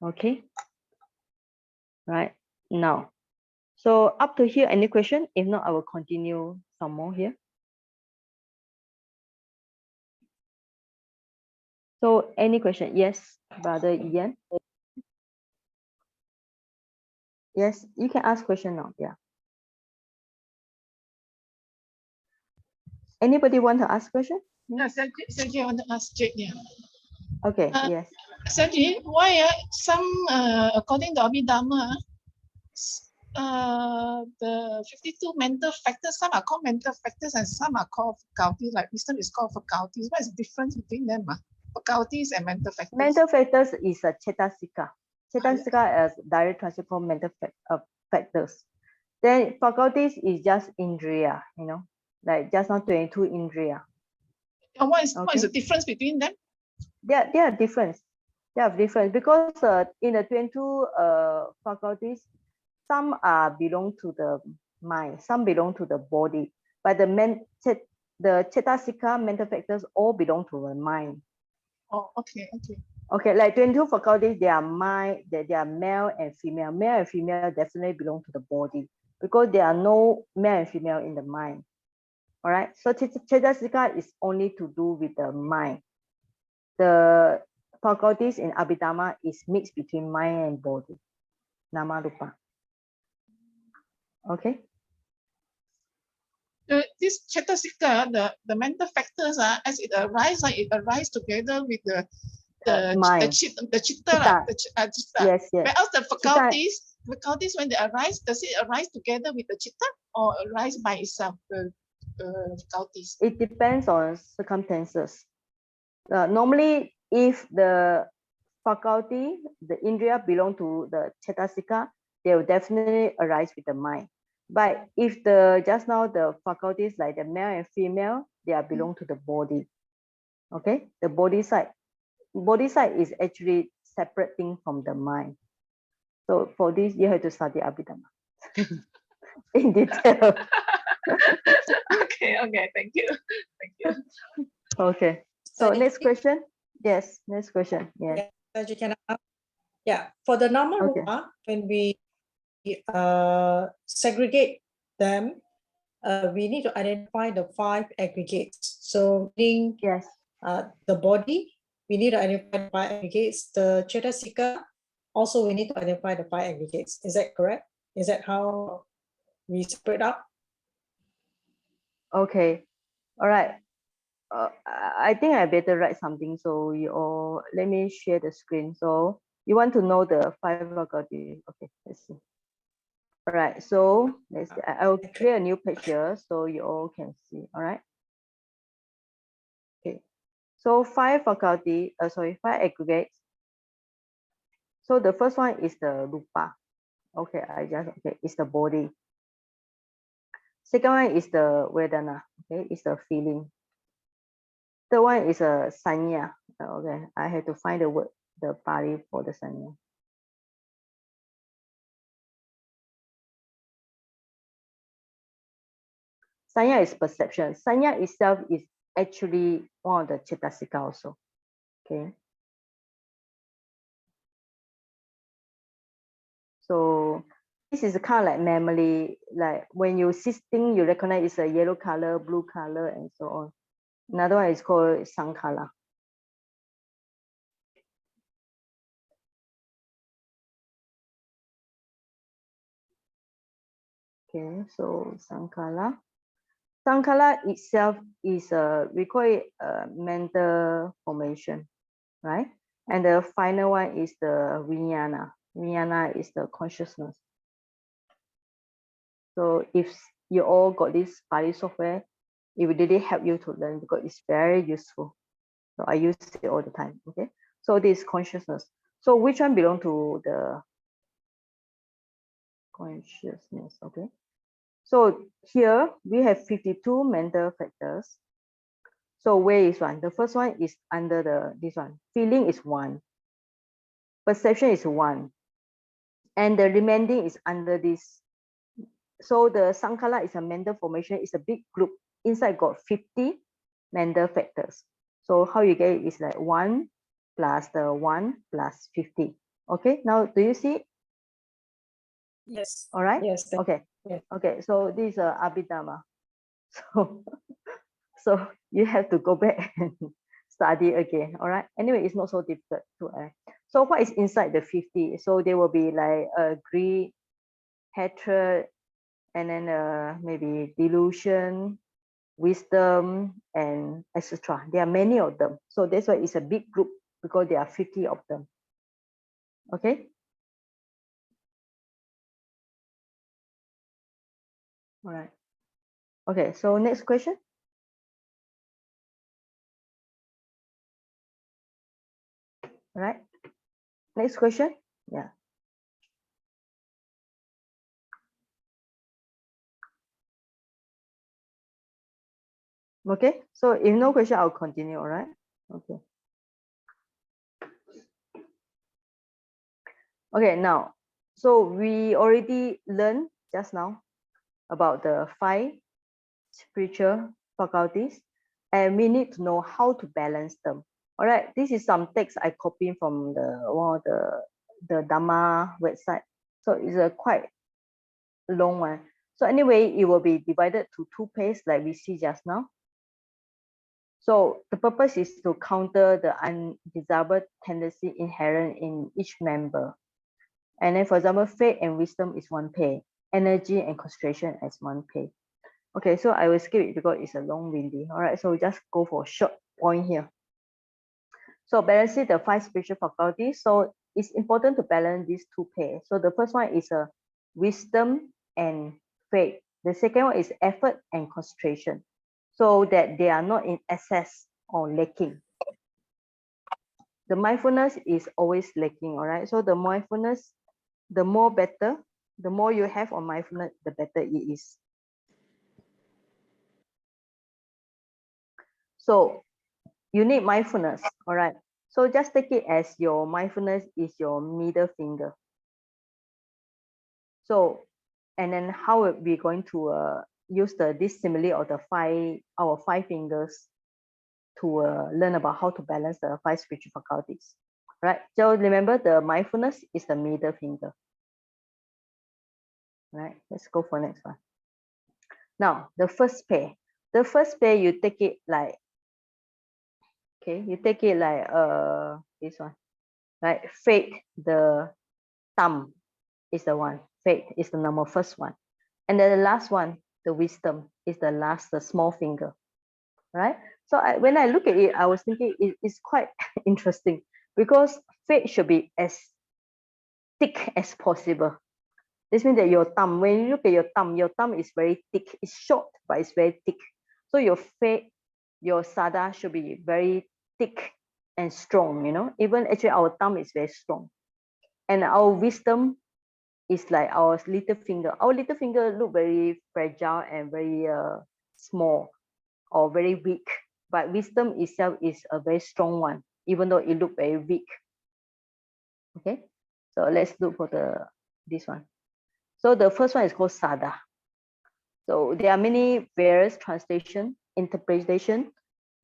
Okay. Right now. So up to here, any question? If not, I will continue some more here. So any question? Yes, Brother Ian. Yes, you can ask question now. Yeah. Anybody want to ask question? Yeah, Sergey, I want to ask Jake. Yeah. Okay. Yes. Sergey, why some according to Abhidhamma, the 52 mental factors, some are called mental factors and some are called faculties, like wisdom is called faculties. What is the difference between them? faculties and mental factors. Mental factors is a cetasika. Cetasika is direct translation from mental factors. Then faculties is just indriya, like just now 22 indriya. And what is the Okay. difference between them? They are different. They are different because in the 22 faculties, some belong to the mind, some belong to the body, but the cetasika mental factors all belong to the mind. Oh, okay, okay. Okay, like 22 faculties, they are mind, they are male and female. Male and female definitely belong to the body because there are no male and female in the mind. All right, so cetasika is only to do with the mind. The faculties in Abhidhamma is mixed between mind and body. Nama rupa. Okay. This cetasika, the mental factors, as it arises together with the mind. the chitta. Yes, yes. Whereas the faculties when they arise, does it arise together with the chitta or arise by itself? The faculties. It depends on circumstances. Normally, if the faculty, the indriya belong to the cetasika, they will definitely arise with the mind. But if just now the faculties like the male and female, they are belong to the body. Okay, the body side. Body side is actually separate thing from the mind. So for this, you have to study Abhidhamma in detail. Okay, thank you. Okay. So next question. Yes, next question. Yes. You can for the Nama Okay. Rupa, when we segregate them, we need to identify the 5 aggregates. So meaning Yes. the body, we need to identify the 5 aggregates. The cetasika, also we need to identify the 5 aggregates. Is that correct? Is that how we separate up? Okay. All right. I think I better write something. So you all, let me share the screen. So you want to know the 5 faculties. Okay, let's see. All right. So let's see. I will create a new page here so you all can see. All right. Okay. So 5 faculty, 5 aggregates. So the first one is the rupa. Okay, it's the body. Second one is the vedana. Okay, it's the feeling. Third one is a sanya. Okay, I have to find the word, the Pali for the sanya. Sanya is perception. Sanya itself is actually one of the cetasika also. Okay. So this is kind of like memory, like when you see thing, you recognize it's a yellow color, blue color, and so on. Another one is called sankala. Okay, so sankala. Sankala itself is we call it a mental formation, right? And the final one is the vijnana. Vijnana is the consciousness. So if you all got this Pali software, it will really help you to learn because it's very useful. So I use it all the time. Okay. So this consciousness. So which one belong to the consciousness? Okay. So here we have 52 mental factors. So where is one? The first one is under this one. Feeling is 1. Perception is 1. And the remaining is under this. So the sankala is a mental formation. It's a big group. Inside got 50 mental factors. So how you get it is like 1 plus the 1 plus 50. Okay, now do you see? Yes. All right. Yes. Okay. Yes. Okay. So this is Abhidhamma. So you have to go back and study again. All right. Anyway, it's not so difficult to. So what is inside the 50? So there will be like greed, hatred, and then maybe delusion, wisdom, and etc. There are many of them. So that's why it's a big group because there are 50 of them. Okay. All right. Okay. So next question. Next question. Yeah. Okay, so if no question, I'll continue, all right? Okay. Okay, now, so we already learned just now about the 5 spiritual faculties, and we need to know how to balance them. All right, this is some text I copied from one of the Dhamma website. So it's a quite long one. So anyway, it will be divided to 2 pairs like we see just now. So the purpose is to counter the undesirable tendency inherent in each member. And then, for example, faith and wisdom is 1 pair, energy and concentration as 1 pair. Okay, so I will skip it because it's a long windy. All right, so we just go for a short point here. So balancing the 5 spiritual faculties. So it's important to balance these 2 pairs. So the first one is a wisdom and faith. The second one is effort and concentration, so that they are not in excess or lacking. The mindfulness is always lacking, all right? So the mindfulness, the more better, the more you have on mindfulness, the better it is. So you need mindfulness, all right? So just take it as your mindfulness is your middle finger. So, and then how are we going to use this simile of our 5 fingers to learn about how to balance the 5 spiritual faculties, right? So remember, the mindfulness is the middle finger, right? Let's go for next one. Now, the first pair. The first pair, you take it like, okay, you take it like this one, right? Faith, the thumb is the one. Faith is the number first one. And then the last one, the wisdom, is the small finger, right? So when I look at it, I was thinking it's quite interesting, because faith should be as thick as possible. This means that your thumb, when you look at your thumb is very thick. It's short, but it's very thick. So your faith, your sada should be very thick and strong, you know. Even actually our thumb is very strong. And our wisdom is like our little finger. Our little finger look very fragile and very small or very weak. But wisdom itself is a very strong one, even though it look very weak. Okay, so let's look for this one. So the first one is called sada. So there are many various translation, interpretation,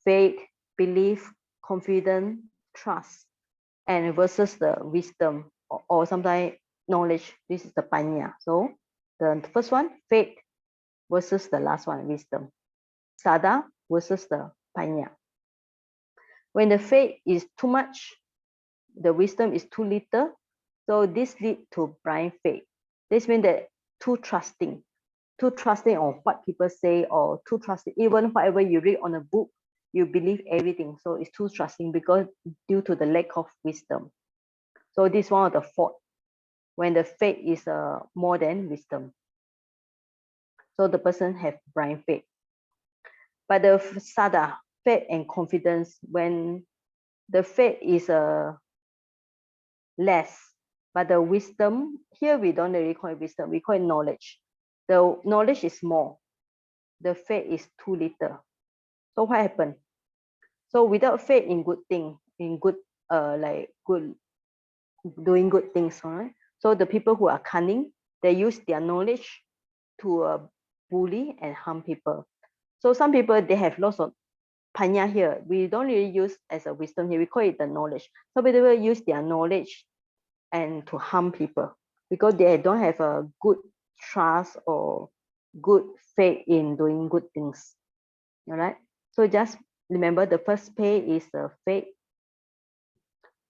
faith, belief, confidence, trust, and versus the wisdom or sometimes knowledge. This is the panya. So the first one, faith, versus the last one, wisdom. Sada versus the panya. When the faith is too much, the wisdom is too little. So this lead to blind faith. This means that too trusting on what people say, or too trusting, even whatever you read on a book, you believe everything. So it's too trusting because due to the lack of wisdom. So this is one of the fault when the faith is more than wisdom. So the person have blind faith. But the sada, faith and confidence, when the faith is less, but the wisdom, here we don't really call it wisdom, we call it knowledge. The knowledge is more, the faith is too little. So what happened? So without faith in good thing, in good doing good things, all right? So the people who are cunning, they use their knowledge to bully and harm people. So some people, they have lots of panya here. We don't really use as a wisdom here, we call it the knowledge. Some people use their knowledge and to harm people because they don't have a good trust or good faith in doing good things. All right, so just remember the first pair is the faith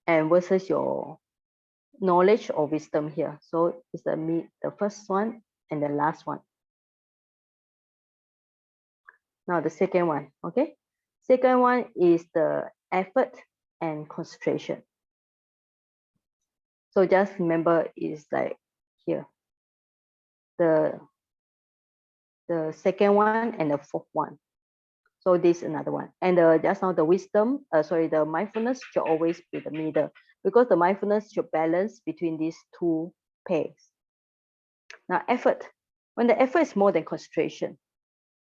and versus your knowledge or wisdom here. So it's the first one and the last one. Now the second one, okay? Second one is the effort and concentration. So just remember it's like here. The second one and the fourth one. So this is another one. And just now the wisdom, the mindfulness should always be the middle. because the mindfulness should balance between these two pairs. Now, effort. When the effort is more than concentration,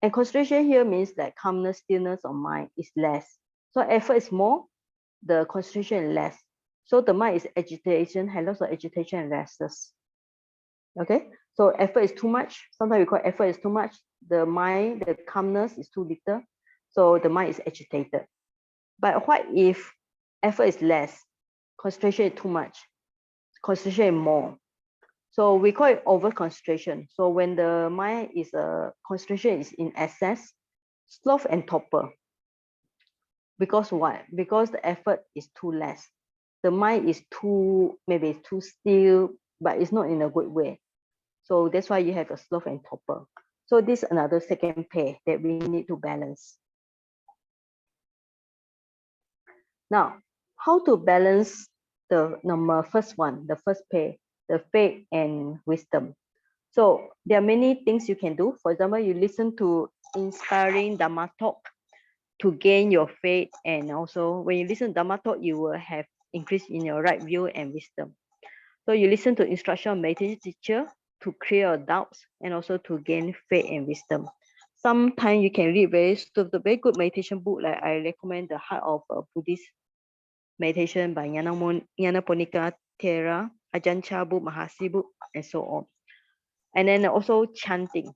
and concentration here means that calmness, stillness of mind is less. So effort is more, the concentration is less. So the mind is agitation, has lots of agitation and restless. Okay, so effort is too much. Sometimes we call effort is too much. The mind, the calmness is too little. So the mind is agitated. But what if effort is less, concentration is too much, concentration is more? So we call it over concentration. So when the mind is concentration is in excess, sloth and torpor. Because what? Because the effort is too less. The mind is too, maybe it's too still, but it's not in a good way. So that's why you have a sloth and torpor. So this is another second pair that we need to balance. Now, how to balance the number first one, the first pair, the faith and wisdom. So there are many things you can do. For example, you listen to inspiring Dhamma talk to gain your faith, and also when you listen to Dhamma talk, you will have increase in your right view and wisdom. So you listen to instruction of meditation teacher to clear your doubts and also to gain faith and wisdom. Sometimes you can read the very good meditation book, like I recommend The Heart of a Buddhist Meditation by Nyanaponika Thera, Ajahn Chah book, Mahasi book, and so on. And then also chanting,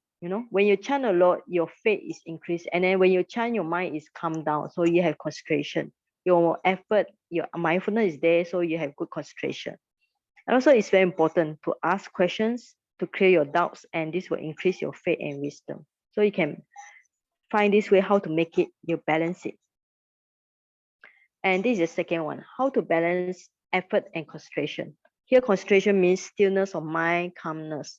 when you chant a lot, your faith is increased. And then when you chant, your mind is calmed down. So you have concentration. Your effort, your mindfulness is there, so you have good concentration. And also it's very important to ask questions to clear your doubts, and this will increase your faith and wisdom. So you can find this way how to make it, you balance it. And this is the second one, how to balance effort and concentration. Here concentration means stillness of mind, calmness.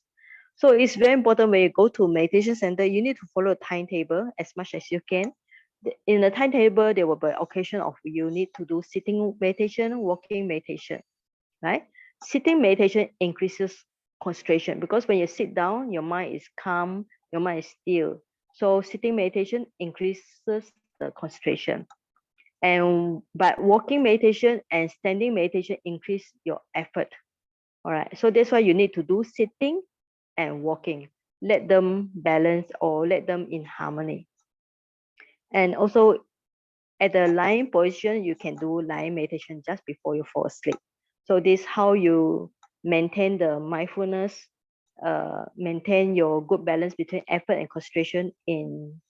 So it's very important when you go to meditation center, you need to follow a timetable as much as you can. In the timetable, there will be occasion of you need to do sitting meditation, walking meditation, right? Sitting meditation increases concentration because when you sit down, your mind is calm, your mind is still. So sitting meditation increases the concentration. But walking meditation and standing meditation increase your effort. All right. So that's why you need to do sitting and walking. Let them balance or let them in harmony. And also at the lying position, you can do lying meditation just before you fall asleep. So this is how you maintain the mindfulness, maintain your good balance between effort and concentration during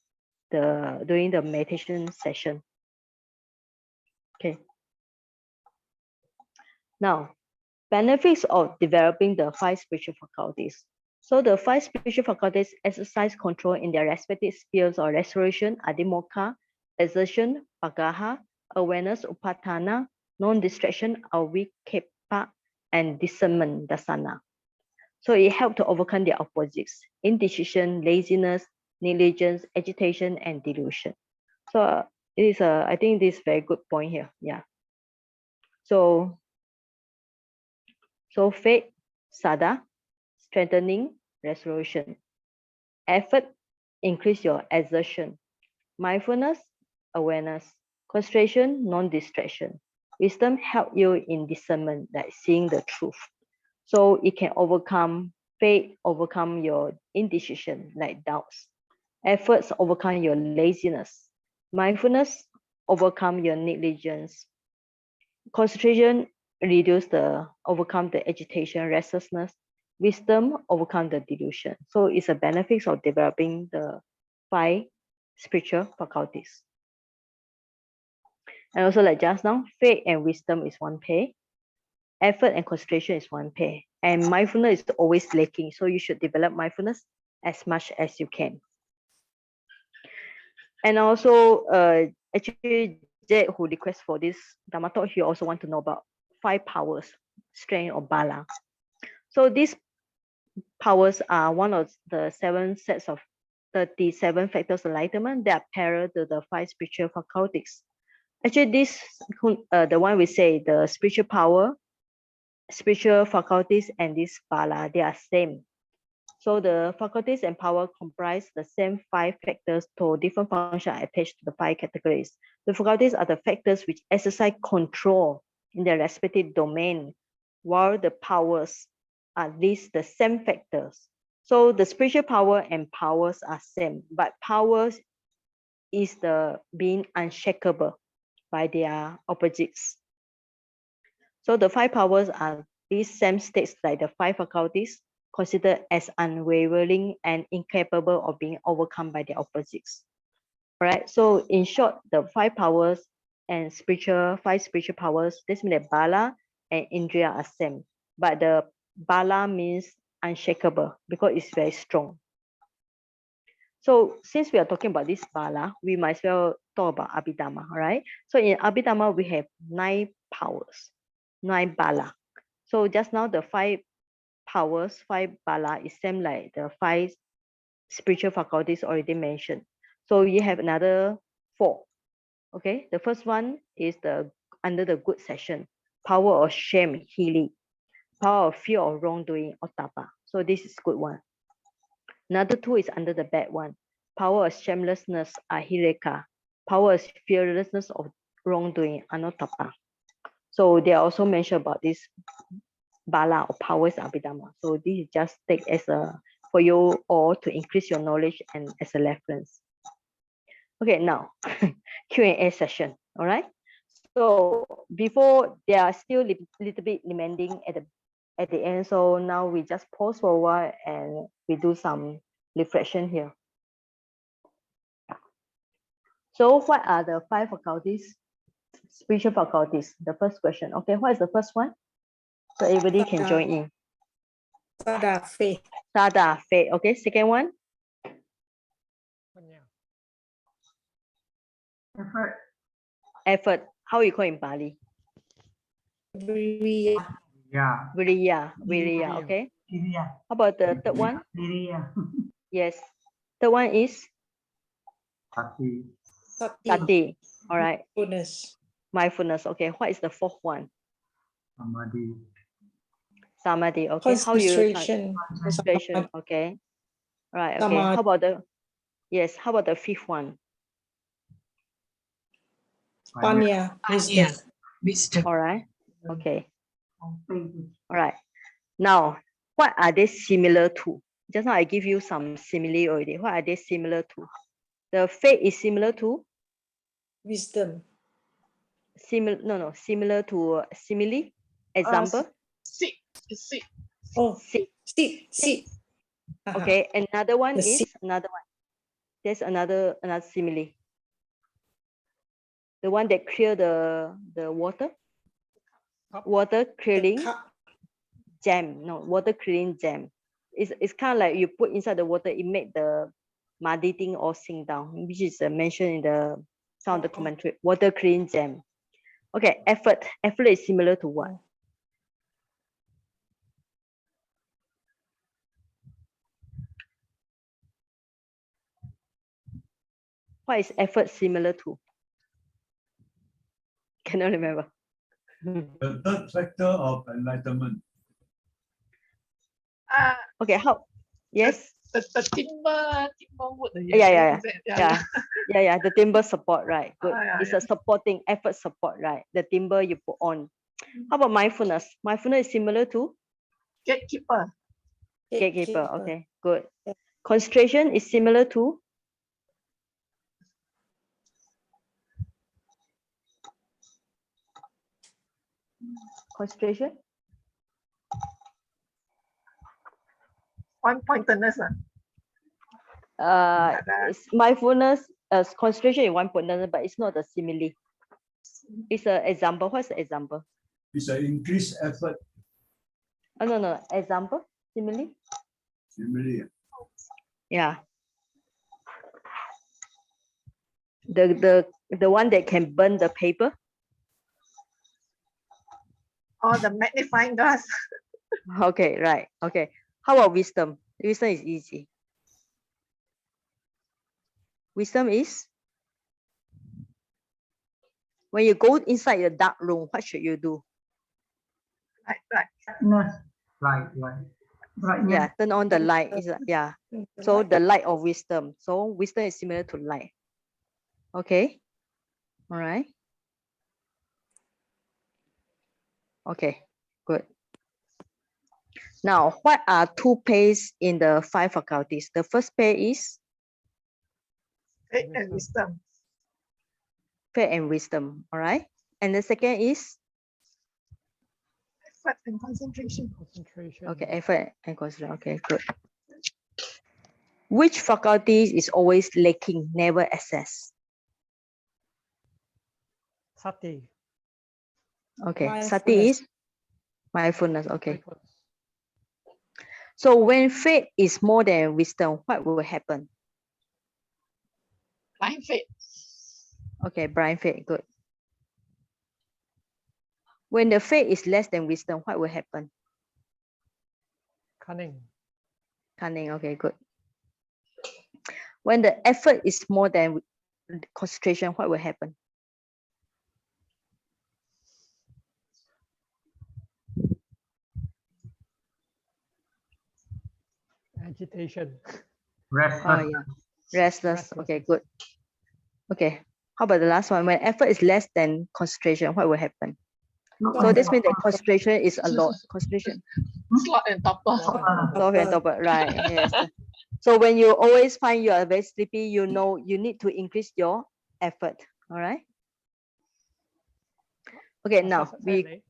the meditation session. Okay. Now, benefits of developing the 5 spiritual faculties. So the 5 spiritual faculties exercise control in their respective spheres of restoration, adhimokkha, exertion, pagaha, awareness, upatthana, non-distraction, avikeppa, and discernment, dasana. So it helps to overcome their opposites, indecision, laziness, negligence, agitation, and delusion. So it is I think this is a very good point here. Yeah. So faith, sada, strengthening, restoration. Effort, increase your exertion. Mindfulness, awareness. Concentration, non-distraction. Wisdom help you in discernment, like seeing the truth. So it can overcome faith, overcome your indecision, like doubts. Efforts overcome your laziness. Mindfulness overcome your negligence. Concentration overcome the agitation, restlessness. Wisdom overcome the delusion. So it's a benefit of developing the 5 spiritual faculties. And also like just now, faith and wisdom is one pair. Effort and concentration is one pair. And mindfulness is always lacking. So you should develop mindfulness as much as you can. And also, actually, Jed, who requests for this Dhamma talk, he also want to know about 5 powers, strength or bala. So these powers are one of the 7 sets of 37 factors of enlightenment that are parallel to the 5 spiritual faculties. Actually, this, the one we say, the spiritual power, spiritual faculties, and this bala, they are same. So the faculties and power comprise the same 5 factors to different functions attached to the 5 categories. The faculties are the factors which exercise control in their respective domain, while the powers are these the same factors. So the spiritual power and powers are same, but powers is the being unshakable by their opposites. So the 5 powers are these same states like the 5 faculties, considered as unwavering and incapable of being overcome by their opposites. All right. So in short, the 5 powers and 5 spiritual powers, this means that bala and indriya are same, but the bala means unshakable because it's very strong. So since we are talking about this bala, we might as well talk about abhidhamma, right? So in abhidhamma, we have 9 powers, 9 bala. So just now the 5 powers, 5 bala is same like the 5 spiritual faculties already mentioned. So you have another 4. Okay, the first one is the under the good section, power of shame, healing, power of fear of wrongdoing, or tapa. So this is good one. Another 2 is under the bad one, power of shamelessness, ahireka, power of fearlessness of wrongdoing, anotapa. So they are also mentioned about this bala or powers abhidhamma. So this is just take as a for you all to increase your knowledge and as a reference. Okay, now Q&A session. All right. So before there are still little bit demanding at the end. So now we just pause for a while and we do some reflection here. So what are the 5 faculties? Spiritual faculties. The first question. Okay, what is the first one? So everybody can join in. Sada, faith. Sada, faith. Okay, second one. Effort. Effort. How you call in Bali? Viriya. Yeah. Viriya. Viriya. Okay. Yeah. How about the third one? Yeah. Yes. Third one is Sati. Sati. Sati. All right. Goodness. Mindfulness. Okay. What is the fourth one? Samadhi. Samadhi. Okay. How you Concentration. concentration? Okay. All right. Okay. Samadhi. How about the yes? How about the fifth one? Panya. Wisdom. Wisdom. All right. Okay. All right. Now, what are they similar to? Just now I give you some simile already. What are they similar to? The faith is similar to Wisdom. similar to simile. Example. Seek. Oh, Seek. seed. Okay. Another one The is seed. another one. There's another simile. The one that clear the water. Water clearing jam. No, water clearing jam. It's kind of like you put inside the water, it make the muddy thing all sink down, which is mentioned in the some of the commentary. Water clearing jam. Okay, effort. Effort is similar to what? What is effort similar to? Cannot remember. The third factor of enlightenment. Okay, how? Yes. The timber wood. Yeah. Is it? Yeah. The timber support, right? Good. Yeah, It's a supporting effort support, right? The timber you put on. How about mindfulness? Mindfulness is similar to Gatekeeper. gatekeeper. Okay, good. Yeah. Concentration is similar to concentration. One-pointedness. It's mindfulness. Concentration is one pointedness, but it's not a simile. It's an example. What's the example? It's an increased effort. Oh no. Example. Simile. Simile. Yeah. The one that can burn the paper. Or the magnifying glass. Okay, right. Okay. How about wisdom? Wisdom is easy. Wisdom is when you go inside a dark room, what should you do? Right. Right. Yeah, turn on the light. Yeah. So the light of wisdom. So wisdom is similar to light. Okay. All right. Okay, good. Now, what are two pairs in the 5 faculties? The first pair is Faith and wisdom. faith and wisdom, all right? And the second is, Effort and concentration. Concentration. okay, effort and concentration. Okay, good. Which faculty is always lacking, never accessed? Sati. Okay, sati is mindfulness. Okay. Mindfulness. So when faith is more than wisdom, what will happen? Blind faith. Okay, blind faith, good. When the faith is less than wisdom, what will happen? Cunning. Cunning, okay, good. When the effort is more than concentration, what will happen? Agitation. Restless. Oh yeah, restless. Restless. Okay, good. Okay, how about the last one? When effort is less than concentration, what will happen? So this means that concentration is a lot. Concentration. Slot and topper. Soft and topper, right? Yes. So when you always find you are very sleepy, you know you need to increase your effort. All right. Okay, now we.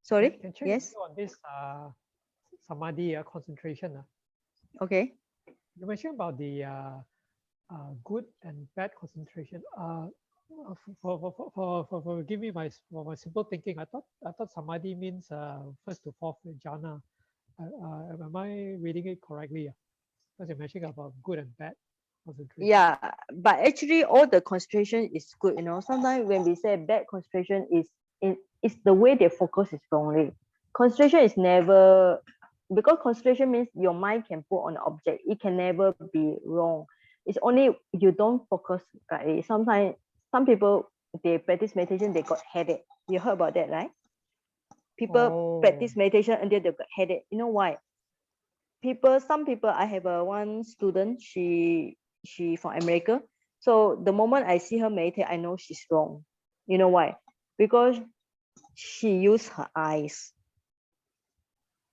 Sorry. Can check Yes. on this samadhi concentration. Okay. You mentioned about the good and bad concentration. Give me my simple thinking. I thought samadhi means first to fourth jhana. Am I reading it correctly? Because you mentioned about good and bad concentration. Yeah, but actually all the concentration is good. You know, sometimes when we say bad concentration it's the way they focus is wrongly. Concentration is never, because concentration means your mind can put on an object. It can never be wrong. It's only you don't focus rightly. Sometimes some people, they practice meditation, they got headache. You heard about that, right? People practice meditation until they got headache. You know why? Some people, I have one student, she from America. So the moment I see her meditate, I know she's wrong. You know why? Because she used her eyes.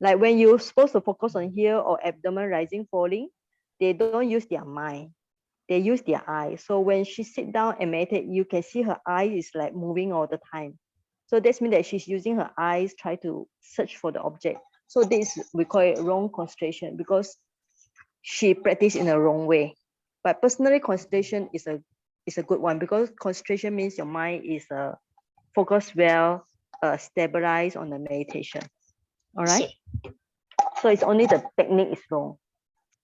Like when you're supposed to focus on here or abdomen rising, falling, they don't use their mind. They use their eyes. So when she sit down and meditate, you can see her eyes is like moving all the time. So that means that she's using her eyes, try to search for the object. So this, we call it wrong concentration because she practiced in a wrong way. But personally, concentration is a good one because concentration means your mind is focused well, stabilized on the meditation. All right. So it's only the technique is wrong.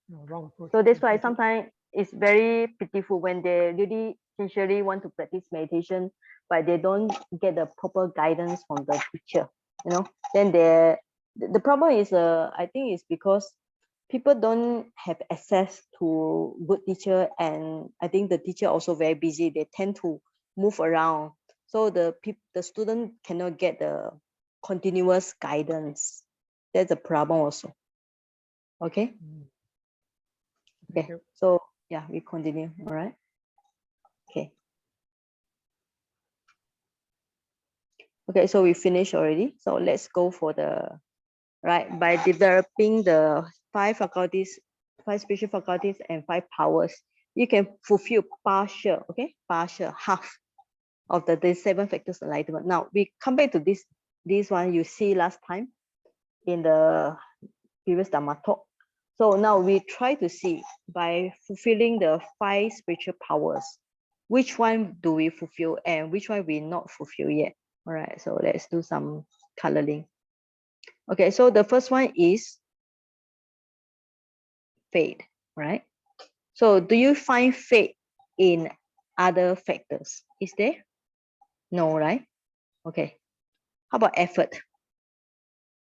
Wrong approach. So that's why sometimes it's very pitiful when they really sincerely want to practice meditation, but they don't get the proper guidance from the teacher. You know, then the problem is I think it's because people don't have access to good teacher, and I think the teacher also very busy. They tend to move around, so the student cannot get the continuous guidance. That's a problem also. Okay. Thank Okay. you. So yeah, we continue. All right. Okay. Okay, so we finished already. So let's go for the right. By developing the 5 faculties, 5 spiritual faculties and 5 powers, you can fulfill partial, okay, partial half of the 7 factors enlightenment. Now we come back to this one you see last time in the previous Dhamma talk. So now we try to see by fulfilling the 5 spiritual powers, which one do we fulfill and which one we not fulfill yet. All right, so let's do some coloring. Okay, so the first one is faith, right? So do you find faith in other factors? Is there? No, right? Okay. How about effort?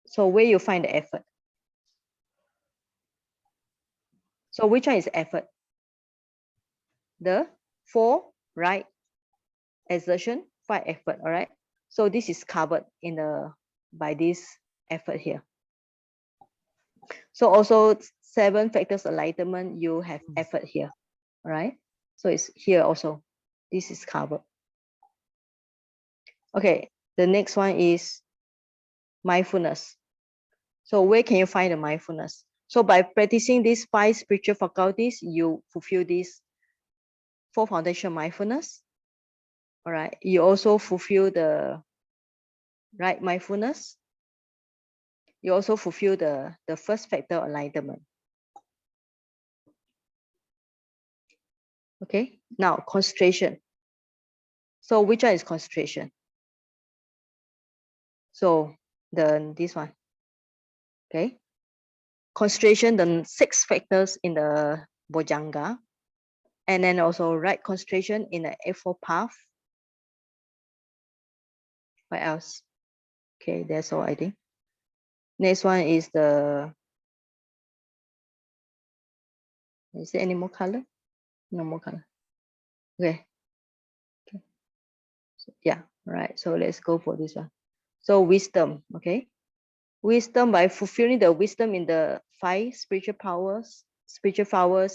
So where you find the effort? So which one is effort? The 4, right? Exertion, 5 effort, all right? So this is covered in by this effort here. So also 7 factors enlightenment, you have effort here, all right? So it's here also. This is covered. Okay, the next one is mindfulness. So where can you find the mindfulness? So by practicing these 5 spiritual faculties, you fulfill these 4 foundation mindfulness. All right. You also fulfill the right mindfulness. You also fulfill the first factor enlightenment. Okay. Now concentration. So which one is concentration? So this one. Okay. Concentration, the 6 factors in the Bojjhanga, and then also right concentration in the Eightfold Path. What else? Okay, that's all I think. Next one is the, is there any more color? No more color. Okay. So, yeah, right. So let's go for this one. So wisdom, okay. Wisdom, by fulfilling the wisdom in the 5 spiritual powers,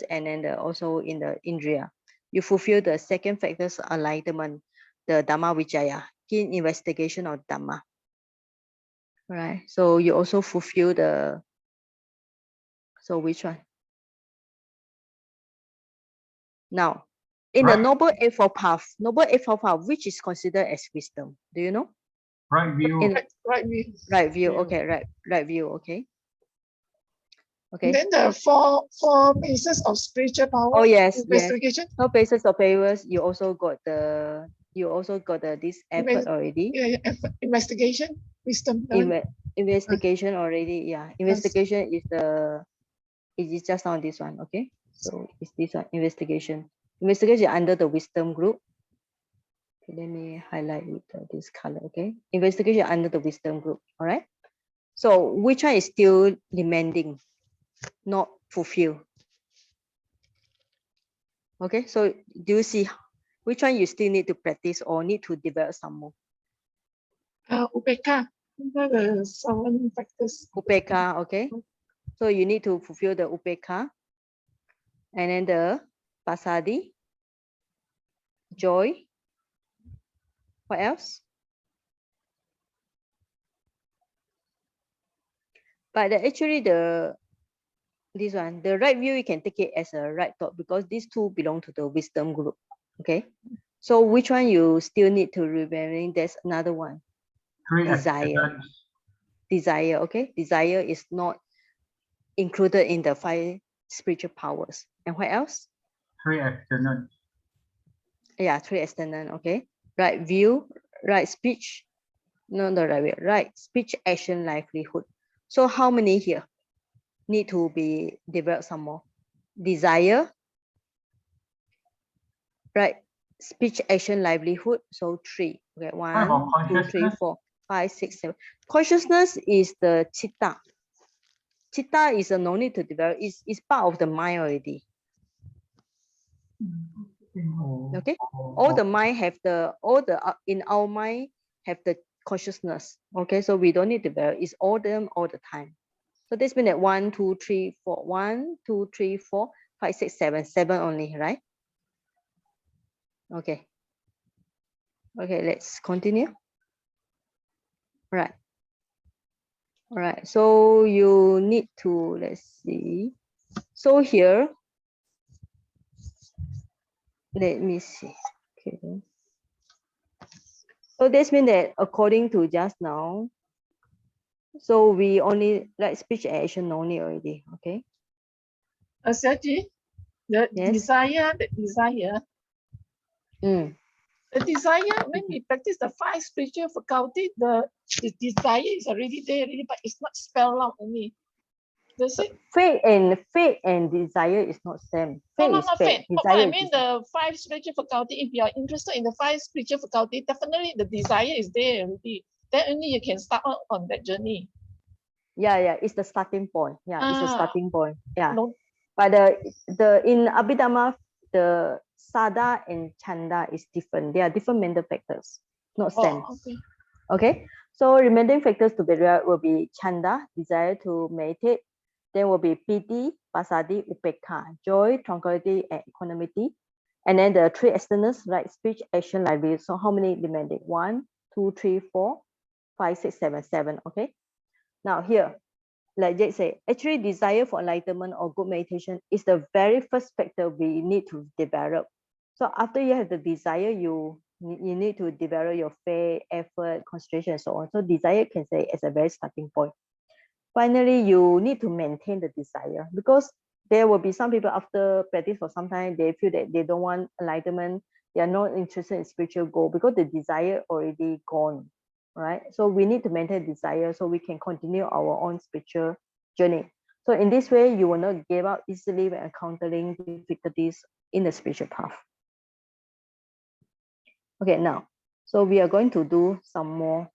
and then also in the Indriya, you fulfill the second factor's enlightenment, the Dhamma Vijaya, keen investigation of Dhamma. Right. So you also fulfill the, so which one? Now, in the Right. Noble Eightfold Path, which is considered as wisdom? Do you know? Right view. In Right view. right view, View. okay, right view, okay. Okay. Then the four bases of spiritual power. Oh yes, yes. Investigation. No basis of favors. You also got this effort Inves- already. Yeah, investigation, wisdom. learn. Investigation already. Yeah, investigation is it is just on this one. Okay, so it's this one, investigation. Investigation under the wisdom group. Okay, let me highlight with this color. Okay, investigation under the wisdom group. All right. So which one is still demanding, not fulfilled? Okay, so do you see which one you still need to practice or need to develop some more? Upeka. The 7 factors. Upeka, okay. So you need to fulfill the upeka, and then the pasadi, joy. What else? But actually this one, the right view, you can take it as a right thought because these 2 belong to the wisdom group. Okay. So which one you still need to remember? There's another one. 3 Desire. abstinence. Desire, okay. Desire is not included in the 5 spiritual powers. And what else? 3 abstinence. Yeah, 3 external, okay. Right view, right speech. No, the right way. Right speech, action, livelihood. So how many here need to be developed some more? Desire, right? Speech, action, livelihood. So 3. Okay, What about 1, 2, 3, consciousness? 4, 5, 6, 7. Consciousness is the chitta. Chitta is a no need to develop. It's part of the mind already. Okay. All the mind have the in our mind have the consciousness. Okay, so we don't need to develop. It's all them all the time. So this means that 1, 2, 3, 4. 1, 2, 3, 4, 5, 6, 7. 7 only, right? Okay. Okay, let's continue. All right. All right. So you need to, let's see. So here, let me see. Okay. So this means that according to just now, so we only like speech and action only already. Okay. Saji, the Yes. desire, Mm. the desire, when we practice the 5 spiritual faculty, the desire is already there, already, but it's not spelled out only. Does it? Faith and desire is not same. Faith No, is not faith. faith. But Desire I is mean desire. the 5 spiritual faculty, if you are interested in the 5 spiritual faculty, definitely the desire is there already. Then only you can start out on that journey. Yeah, it's the starting point. Yeah, it's the starting point. Yeah. No, But the in Abhidhamma, the Sada and Chanda is different. They are different mental factors, not same. okay. Okay. So remaining factors to be read will be Chanda, desire to meditate. Then will be Piti, Pasadi, Upekha, joy, tranquility, and equanimity. And then the 3 externals, right? Speech, action, livelihood. So how many remaining? 1, 2, 3, 4, 5, 6, 7, 7. Okay. Now here, like Jake said, actually desire for enlightenment or good meditation is the very first factor we need to develop. So after you have the desire, you need to develop your faith, effort, concentration, and so on. So desire can say as a very starting point. Finally, you need to maintain the desire, because there will be some people after practice for some time, they feel that they don't want enlightenment, they are not interested in spiritual goal because the desire already gone, right? So we need to maintain desire so we can continue our own spiritual journey. So in this way, you will not give up easily when encountering difficulties in the spiritual path. Okay, now, so we are going to do some more.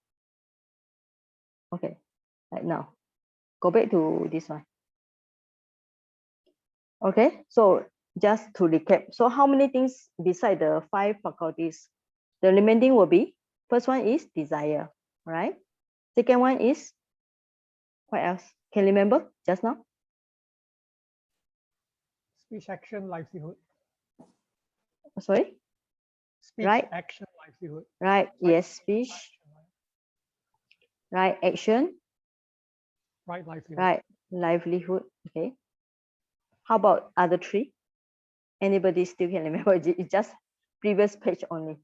Okay, right now, go back to this one. Okay, so just to recap, so how many things beside the 5 faculties? The remaining will be, first one is desire, right? Second one is, what else? Can you remember just now? Speech, action, livelihood. Sorry? Speech, Right. action, livelihood. Right, yes, speech, right, action, Right, livelihood. right, livelihood, okay. How about other 3? Anybody still can remember? It's just previous page only.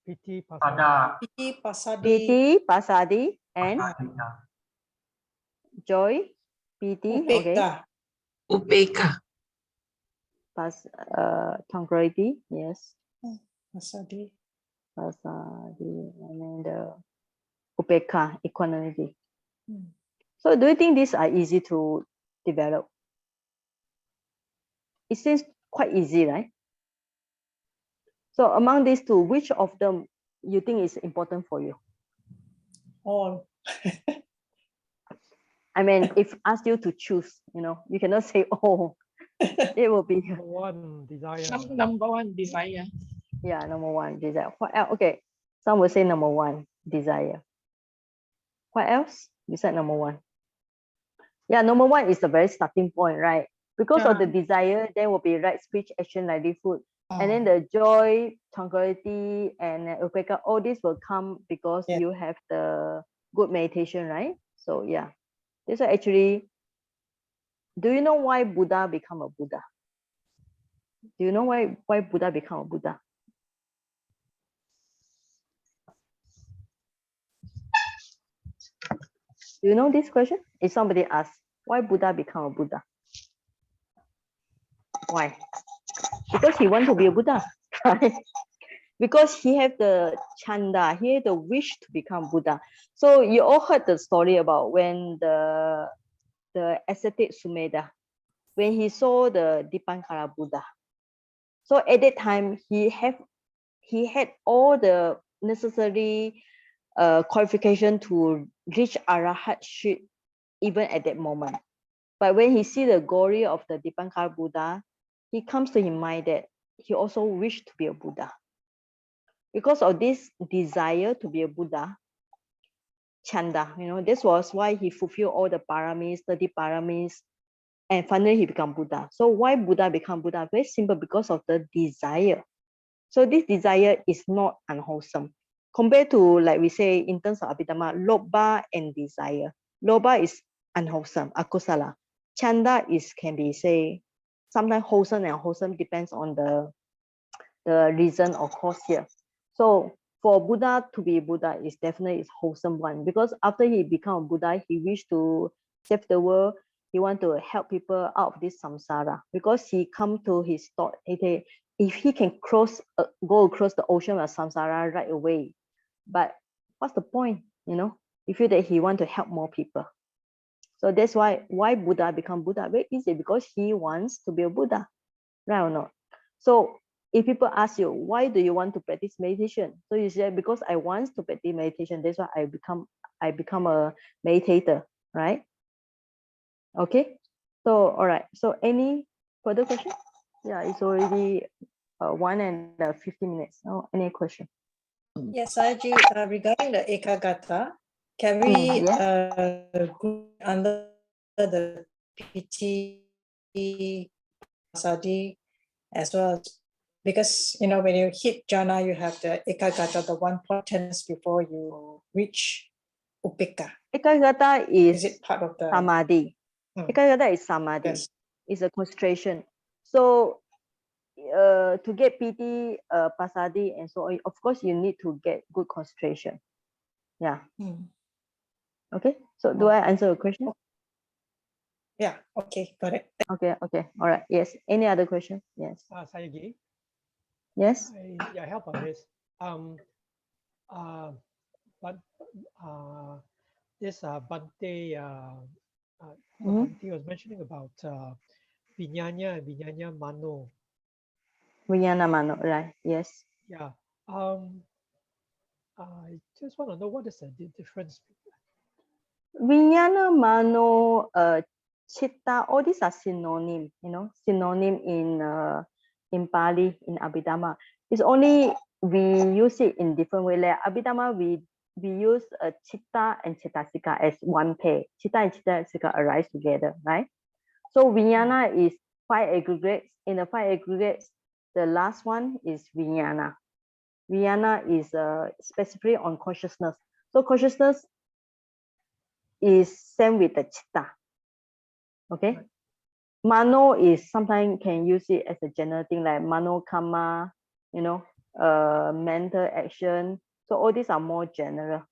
Piti, pasada. Pada. Piti, pasadi, Piti, pasadi, and Pasada. joy, piti, okay. upeka. Upeka. Tranquility, yes. Pasadi. Pasadi, and then the upeka, equanimity. Hmm. So do you think these are easy to develop? It seems quite easy, right? So among these 2, which of them you think is important for you? All. I mean, if asked you to choose, you cannot say, oh, it will be, Number 1, desire. Number 1, desire. yeah, number 1, desire. What else? Okay, some will say number 1, desire. What else beside number 1? Yeah, number 1 is the very starting point, right? Because of the desire, there will be right speech, action, livelihood. And then the joy, tranquility, and upeka, all this will come because Yeah. you have the good meditation, right? So yeah, this is actually, do you know why Buddha become a Buddha? Do you know why Buddha become a Buddha? Do you know this question? If somebody asks, why Buddha become a Buddha? Why? Because he wants to be a Buddha, right? Because he had the chanda, he had the wish to become Buddha. So you all heard the story about when the ascetic Sumedha, when he saw the Dipankara Buddha. So at that time, he had all the necessary qualification to reach arahatship even at that moment. But when he see the glory of the Dipankara Buddha, he comes to his mind that he also wished to be a Buddha. Because of this desire to be a Buddha, chanda, this was why he fulfilled all the paramis, 30 paramis, and finally he became Buddha. So why Buddha become Buddha? Very simple, because of the desire. So this desire is not unwholesome. Compared to, like we say, in terms of Abhidhamma, lobha and desire. Lobha is unwholesome, akusala. Chanda can be, say, sometimes wholesome and unwholesome, depends on the reason or cause here. So for Buddha to be Buddha is definitely wholesome one, because after he become a Buddha, he wished to save the world. He want to help people out of this samsara, because he come to his thought, if he can go across the ocean of samsara right away, but what's the point? He feel that he want to help more people. So that's why Buddha become Buddha very easy, because he wants to be a Buddha, right or not? So if people ask you, why do you want to practice meditation? So you say, because I want to practice meditation. That's why I become a meditator, right? Okay. So all right. So any further question? Yeah, it's already 1 and 15 minutes. Oh, any question? Yes, Saji, regarding the ekagata, can we group under the PT Sadi as well as, because when you hit jhana, you have the ekagata, the 1 point before you reach upeka? Ekagrata Is is it part of the? samadhi. Hmm. Ekagrata is samadhi. Yes. It's a concentration. So to get piti, pasadi, and so on, of course, you need to get good concentration. Yeah. Hmm. Okay. So do I answer your question? Yeah. Okay. Got it. Okay. Okay. All right. Yes. Any other question? Yes. Sayagi, Yes. I help on this. But this Bante, Mhm. Bante was mentioning about Vinyanya and Vinyanya Mano. Vijnana mano. Right. Yes. Yeah. I just want to know what is the difference. Vijnana mano, chitta. All these are synonym. You know, synonym in Pali, in Abhidhamma. It's only we use it in different way. Like Abhidhamma, we use chitta and chittasika as one pair. Chitta and chittasika arise together, right? So vijnana is 5 aggregates. In the 5 aggregates, the last one is vijnana. Vijnana is specifically on consciousness. So consciousness is same with the chitta. Okay. Right. Mano is sometimes can use it as a general thing like mano karma, you know, mental action. So all these are more general.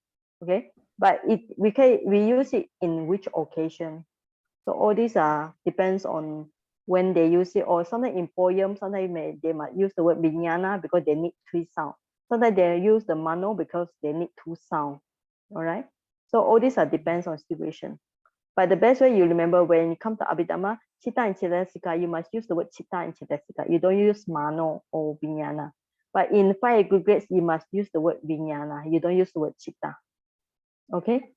Okay. But we use it in which occasion. So all these are depends on when they use it, or sometimes in poem, sometimes they might use the word vijnana because they need 3 sounds. Sometimes they use the mano because they need 2 sounds. All right. So all these are depends on situation. But the best way you remember when you come to Abhidhamma, chitta and chittasika, you must use the word chitta and chittasika. You don't use mano or vijnana. But in 5 aggregates, you must use the word vijnana. You don't use the word chitta. Okay.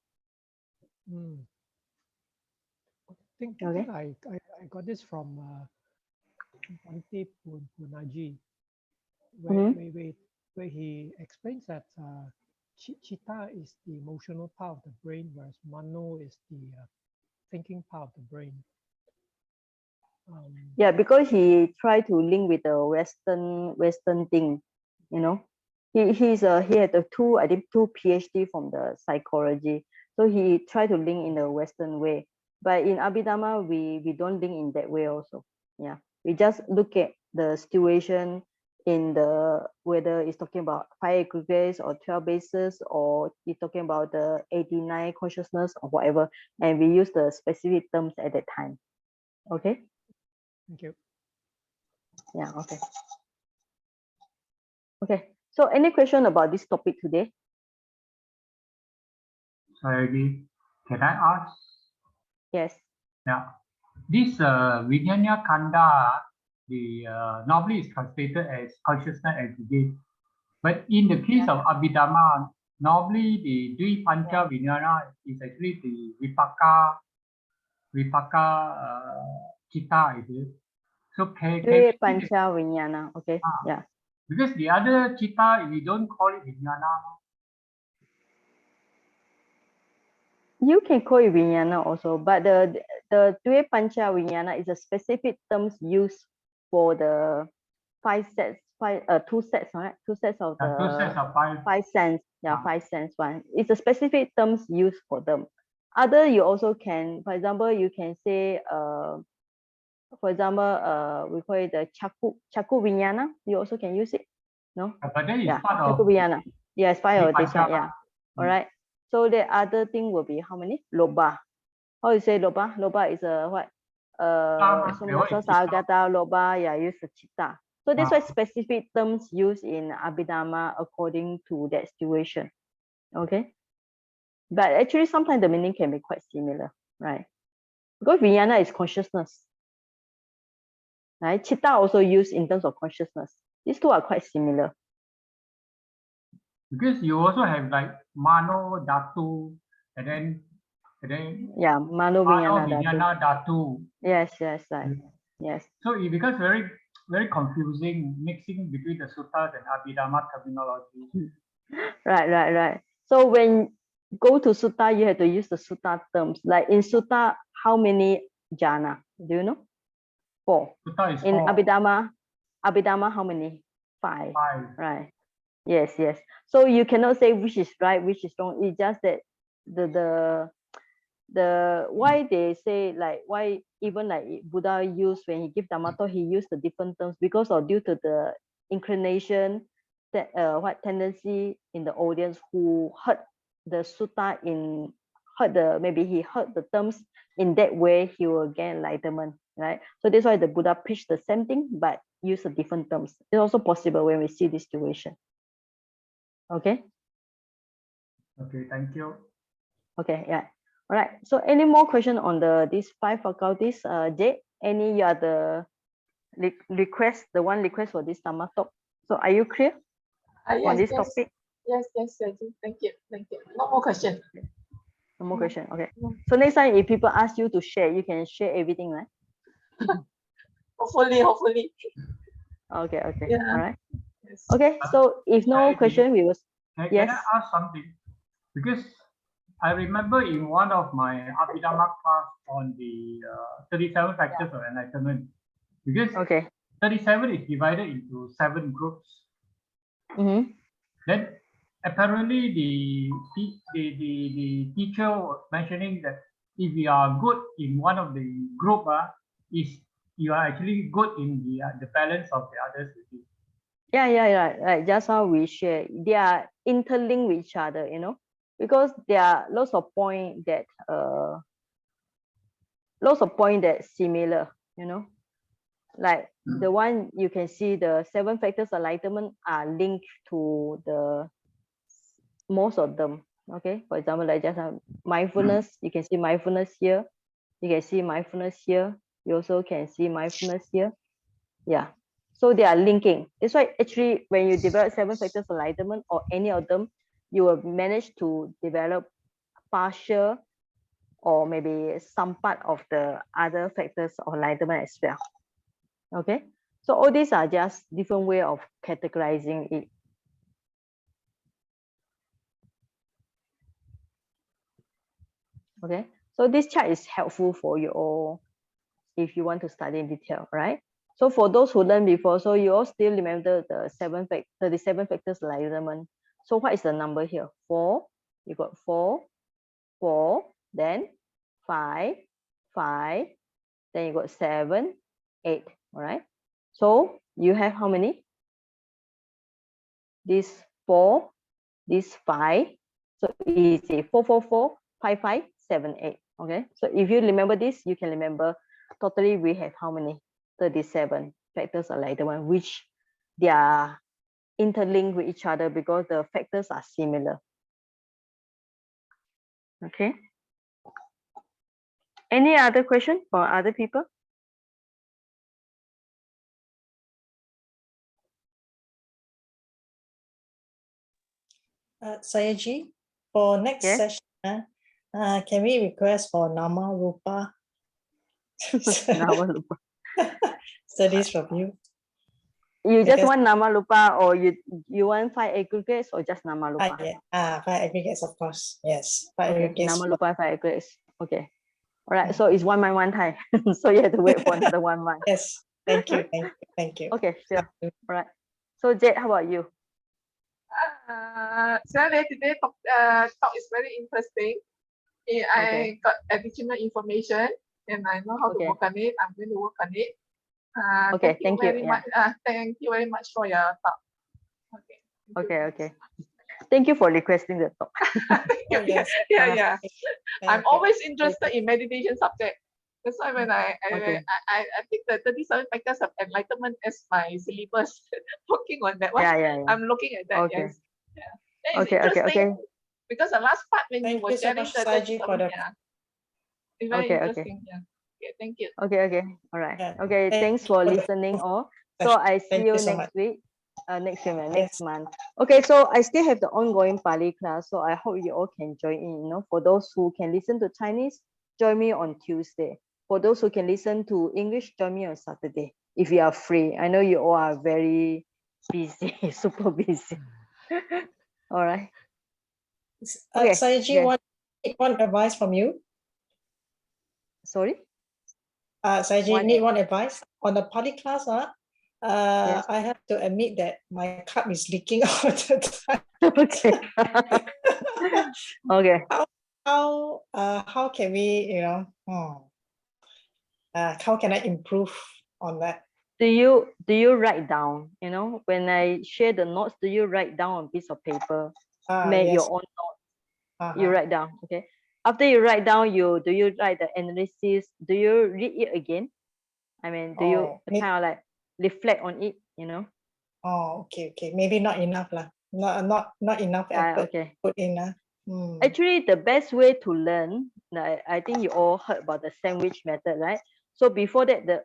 I think I got this from Bante Punaji, where he explains that chitta is the emotional part of the brain, whereas mano is the thinking part of the brain. Yeah, because he tried to link with the Western thing, you know. He had two PhD from the psychology. So he tried to link in the Western way. But in Abhidhamma, we don't link in that way also. Yeah. We just look at the situation in the whether it's talking about 5 aggregates or 12 bases, or it's talking about the 89 consciousness or whatever, and we use the specific terms at that time. Okay. Thank you. Yeah, okay. Okay, so any question about this topic today? Sorry, can I ask? Yes. Yeah, this Vijnana Kanda, the normally is translated as consciousness aggregate, but in the case of Abhidhamma, normally the Dvi Pancha Vijnana is actually the Vipaka Chitta, is it? So can Dve Pancha Vijnana, okay, yeah. Because the other Chitta, we don't call it Vijnana. You can call it Vijnana also, but the Dve Pancha Vijnana is a specific terms used for the 5 sets, 2 sets, right? 2 sets of the 2 sets of 5 sense, 5 sense one. It's a specific terms used for them. Other you also can, for example, you can say for example, we call it the Chaku Vijnana. You also can use it. No? But that is part Chaku of Vijnana. Yes, 5 of this Pancha. one, yeah. All right. So the other thing will be how many? Loba. How you say loba? Loba is a what? Somasa Sagata Loba, yeah, use the chitta. So that's why specific terms used in Abhidhamma according to that situation. Okay. But actually sometimes the meaning can be quite similar, right? Because Vijnana is consciousness. Right? Chitta also used in terms of consciousness. These two are quite similar. Because you also have like Mano Dhatu, and then yeah, Mano Vijnana Dhatu. Yes, yes, right. Yes. So it becomes very confusing mixing between the suttas and Abhidhamma terminology. Right. So when go to sutta, you have to use the sutta terms. Like in sutta, how many jhana? Do you know? 4. Sutta is In 4. Abhidhamma, how many? 5. 5. Right. Yes. So you cannot say which is right, which is wrong. It's just that the why they say like why even like Buddha used when he give Dhamma talk, he used the different terms because of due to the inclination that what tendency in the audience who heard the sutta in heard the maybe he heard the terms in that way, he will gain enlightenment, right? So that's why the Buddha preached the same thing but use the different terms. It's also possible when we see this situation. Okay. Okay, thank you. Okay, yeah. All right. So any more question on these 5 faculties? Jade, any other request, the one request for this Dhamma talk? So are you clear on this topic? Yes, thank you. No more question. No more question. Okay. So next time if people ask you to share, you can share everything, right? Hopefully. Okay. Yeah. All right. Yes. Okay. So if no Sorry, question, we will. Can Yes. I ask something? Because I remember in one of my Abhidhamma class on the 37 factors of enlightenment, because Okay. 37 is divided into 7 groups. Mm-hmm. Then apparently the teacher was mentioning that if you are good in one of the group, is you are actually good in the balance of the others. Yeah. Right. Just how we share, they are interlinked with each other, you know, because there are lots of point that similar, you know, like the one you can see the 7 factors of enlightenment are linked to the most of them. Okay, for example, like just mindfulness, you can see mindfulness here, you can see mindfulness here, you also can see mindfulness here. Yeah, so they are linking. That's why actually when you develop 7 factors of enlightenment or any of them, you will manage to develop partial or maybe some part of the other factors of enlightenment as well. Okay, so all these are just different way of categorizing it. Okay, so this chart is helpful for you all if you want to study in detail, right? So for those who learned before, so you all still remember the 37 factors enlightenment. So what is the number here? 4, you got 4, then 5, then you got 7, 8, all right? So you have how many? This 4, this 5, so easy, 4, 5, 7, 8, okay? So if you remember this, you can remember totally we have how many? 37 factors of enlightenment, which they are interlinked with each other because the factors are similar. Okay. Any other question for other people? Sayaji, for next Yes. session, can we request for Nama Rupa Nama Lupa. studies from you? You just Because- want Nama Lupa or you want 5 aggregates or just Nama Lupa? Yeah. 5 aggregates, of course. Yes, 5 Okay, aggregates. Nama Lupa 5 aggregates. Okay. All right, so it's 1 month, 1 time. So you have to wait for another 1 month. Yes, thank you. Okay, sure. All right. So Jade, how about you? Today talk is very interesting. I got additional information and I know how to work on it. I'm going to work on it. Okay, thank you. Very much. Thank you very much for your talk. Okay. Thank you for requesting the talk. Yes. Yeah. I'm Thank you. always interested in meditation subject. That's why when I think the 37 factors of enlightenment as my syllabus, working on that one. Yeah. I'm looking at that. Okay. Yes. Yeah. That is interesting. Because the last part when you Thank were you so sharing much, the Saji, for the- it's very Okay. interesting. Yeah. Okay, thank you. Okay. All right. Yeah. Okay, Thank thanks you for for the- listening all. So I see Thank you you so next much. week. Next Yes. month. Okay, so I still have the ongoing Pali class. So I hope you all can join in. You know, for those who can listen to Chinese, join me on Tuesday. For those who can listen to English, join me on Saturday if you are free. I know you all are very busy, super busy. All right. Okay, Saji, yes. one advice from you. Sorry. Saji, need one advice on the Pali class. Yes. I have to admit that my cup is leaking all the time. Okay. Okay. how can we, how can I improve on that? Do you write down? You know, when I share the notes, do you write down on a piece of paper? Make Yes. your own notes. You Uh-huh. write down, okay? After you write down, do you write the analysis? Do you read it again? I mean, do you kind of like reflect on it? You know? Oh, okay. Maybe not enough lah. Not enough effort Okay. put in. Actually, the best way to learn, I think you all heard about the sandwich method, right? So before that,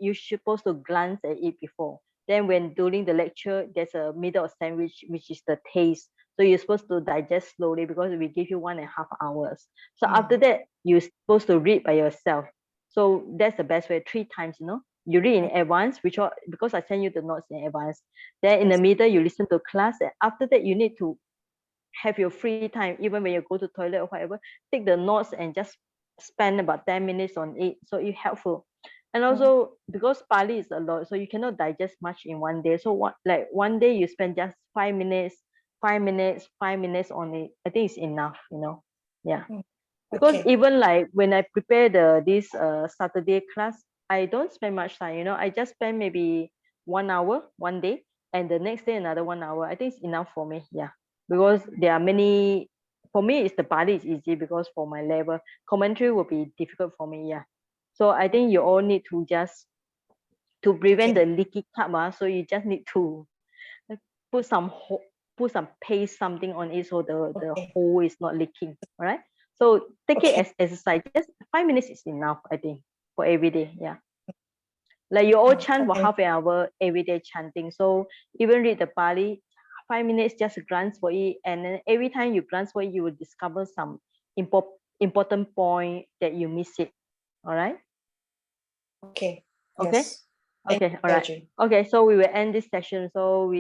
you're supposed to glance at it before. Then when during the lecture, there's a middle of sandwich, which is the taste. So you're supposed to digest slowly because we give you 1.5 hours. So after that, you're supposed to read by yourself. So that's the best way, 3 times, you know. You read in advance, because I send you the notes in advance. Then in the middle, you listen to class. And after that, you need to have your free time, even when you go to toilet or whatever, take the notes and just spend about 10 minutes on it. So it's helpful. And also because Pali is a lot, so you cannot digest much in one day. So one day you spend just 5 minutes on it. I think it's enough, you know. Yeah. Because even like when I prepare this Saturday class, I don't spend much time, you know. I just spend maybe 1 hour one day, and the next day another 1 hour. I think it's enough for me. Yeah. Because there are many, for me, it's the Pali is easy because for my level, commentary will be difficult for me. Yeah. So I think you all need to just, to prevent the leaky cup, so you just need to put some paste something on it so the hole is not leaking. All right. So take it as exercise. Just 5 minutes is enough, I think, for every day. Yeah. Like you all chant for half an hour every day chanting. So even read the Pali, 5 minutes just glance for it, and then every time you glance for it, you will discover some important point that you miss it. All right. Okay. Okay. Yes. Okay. All right. Okay. So we will end this session. So we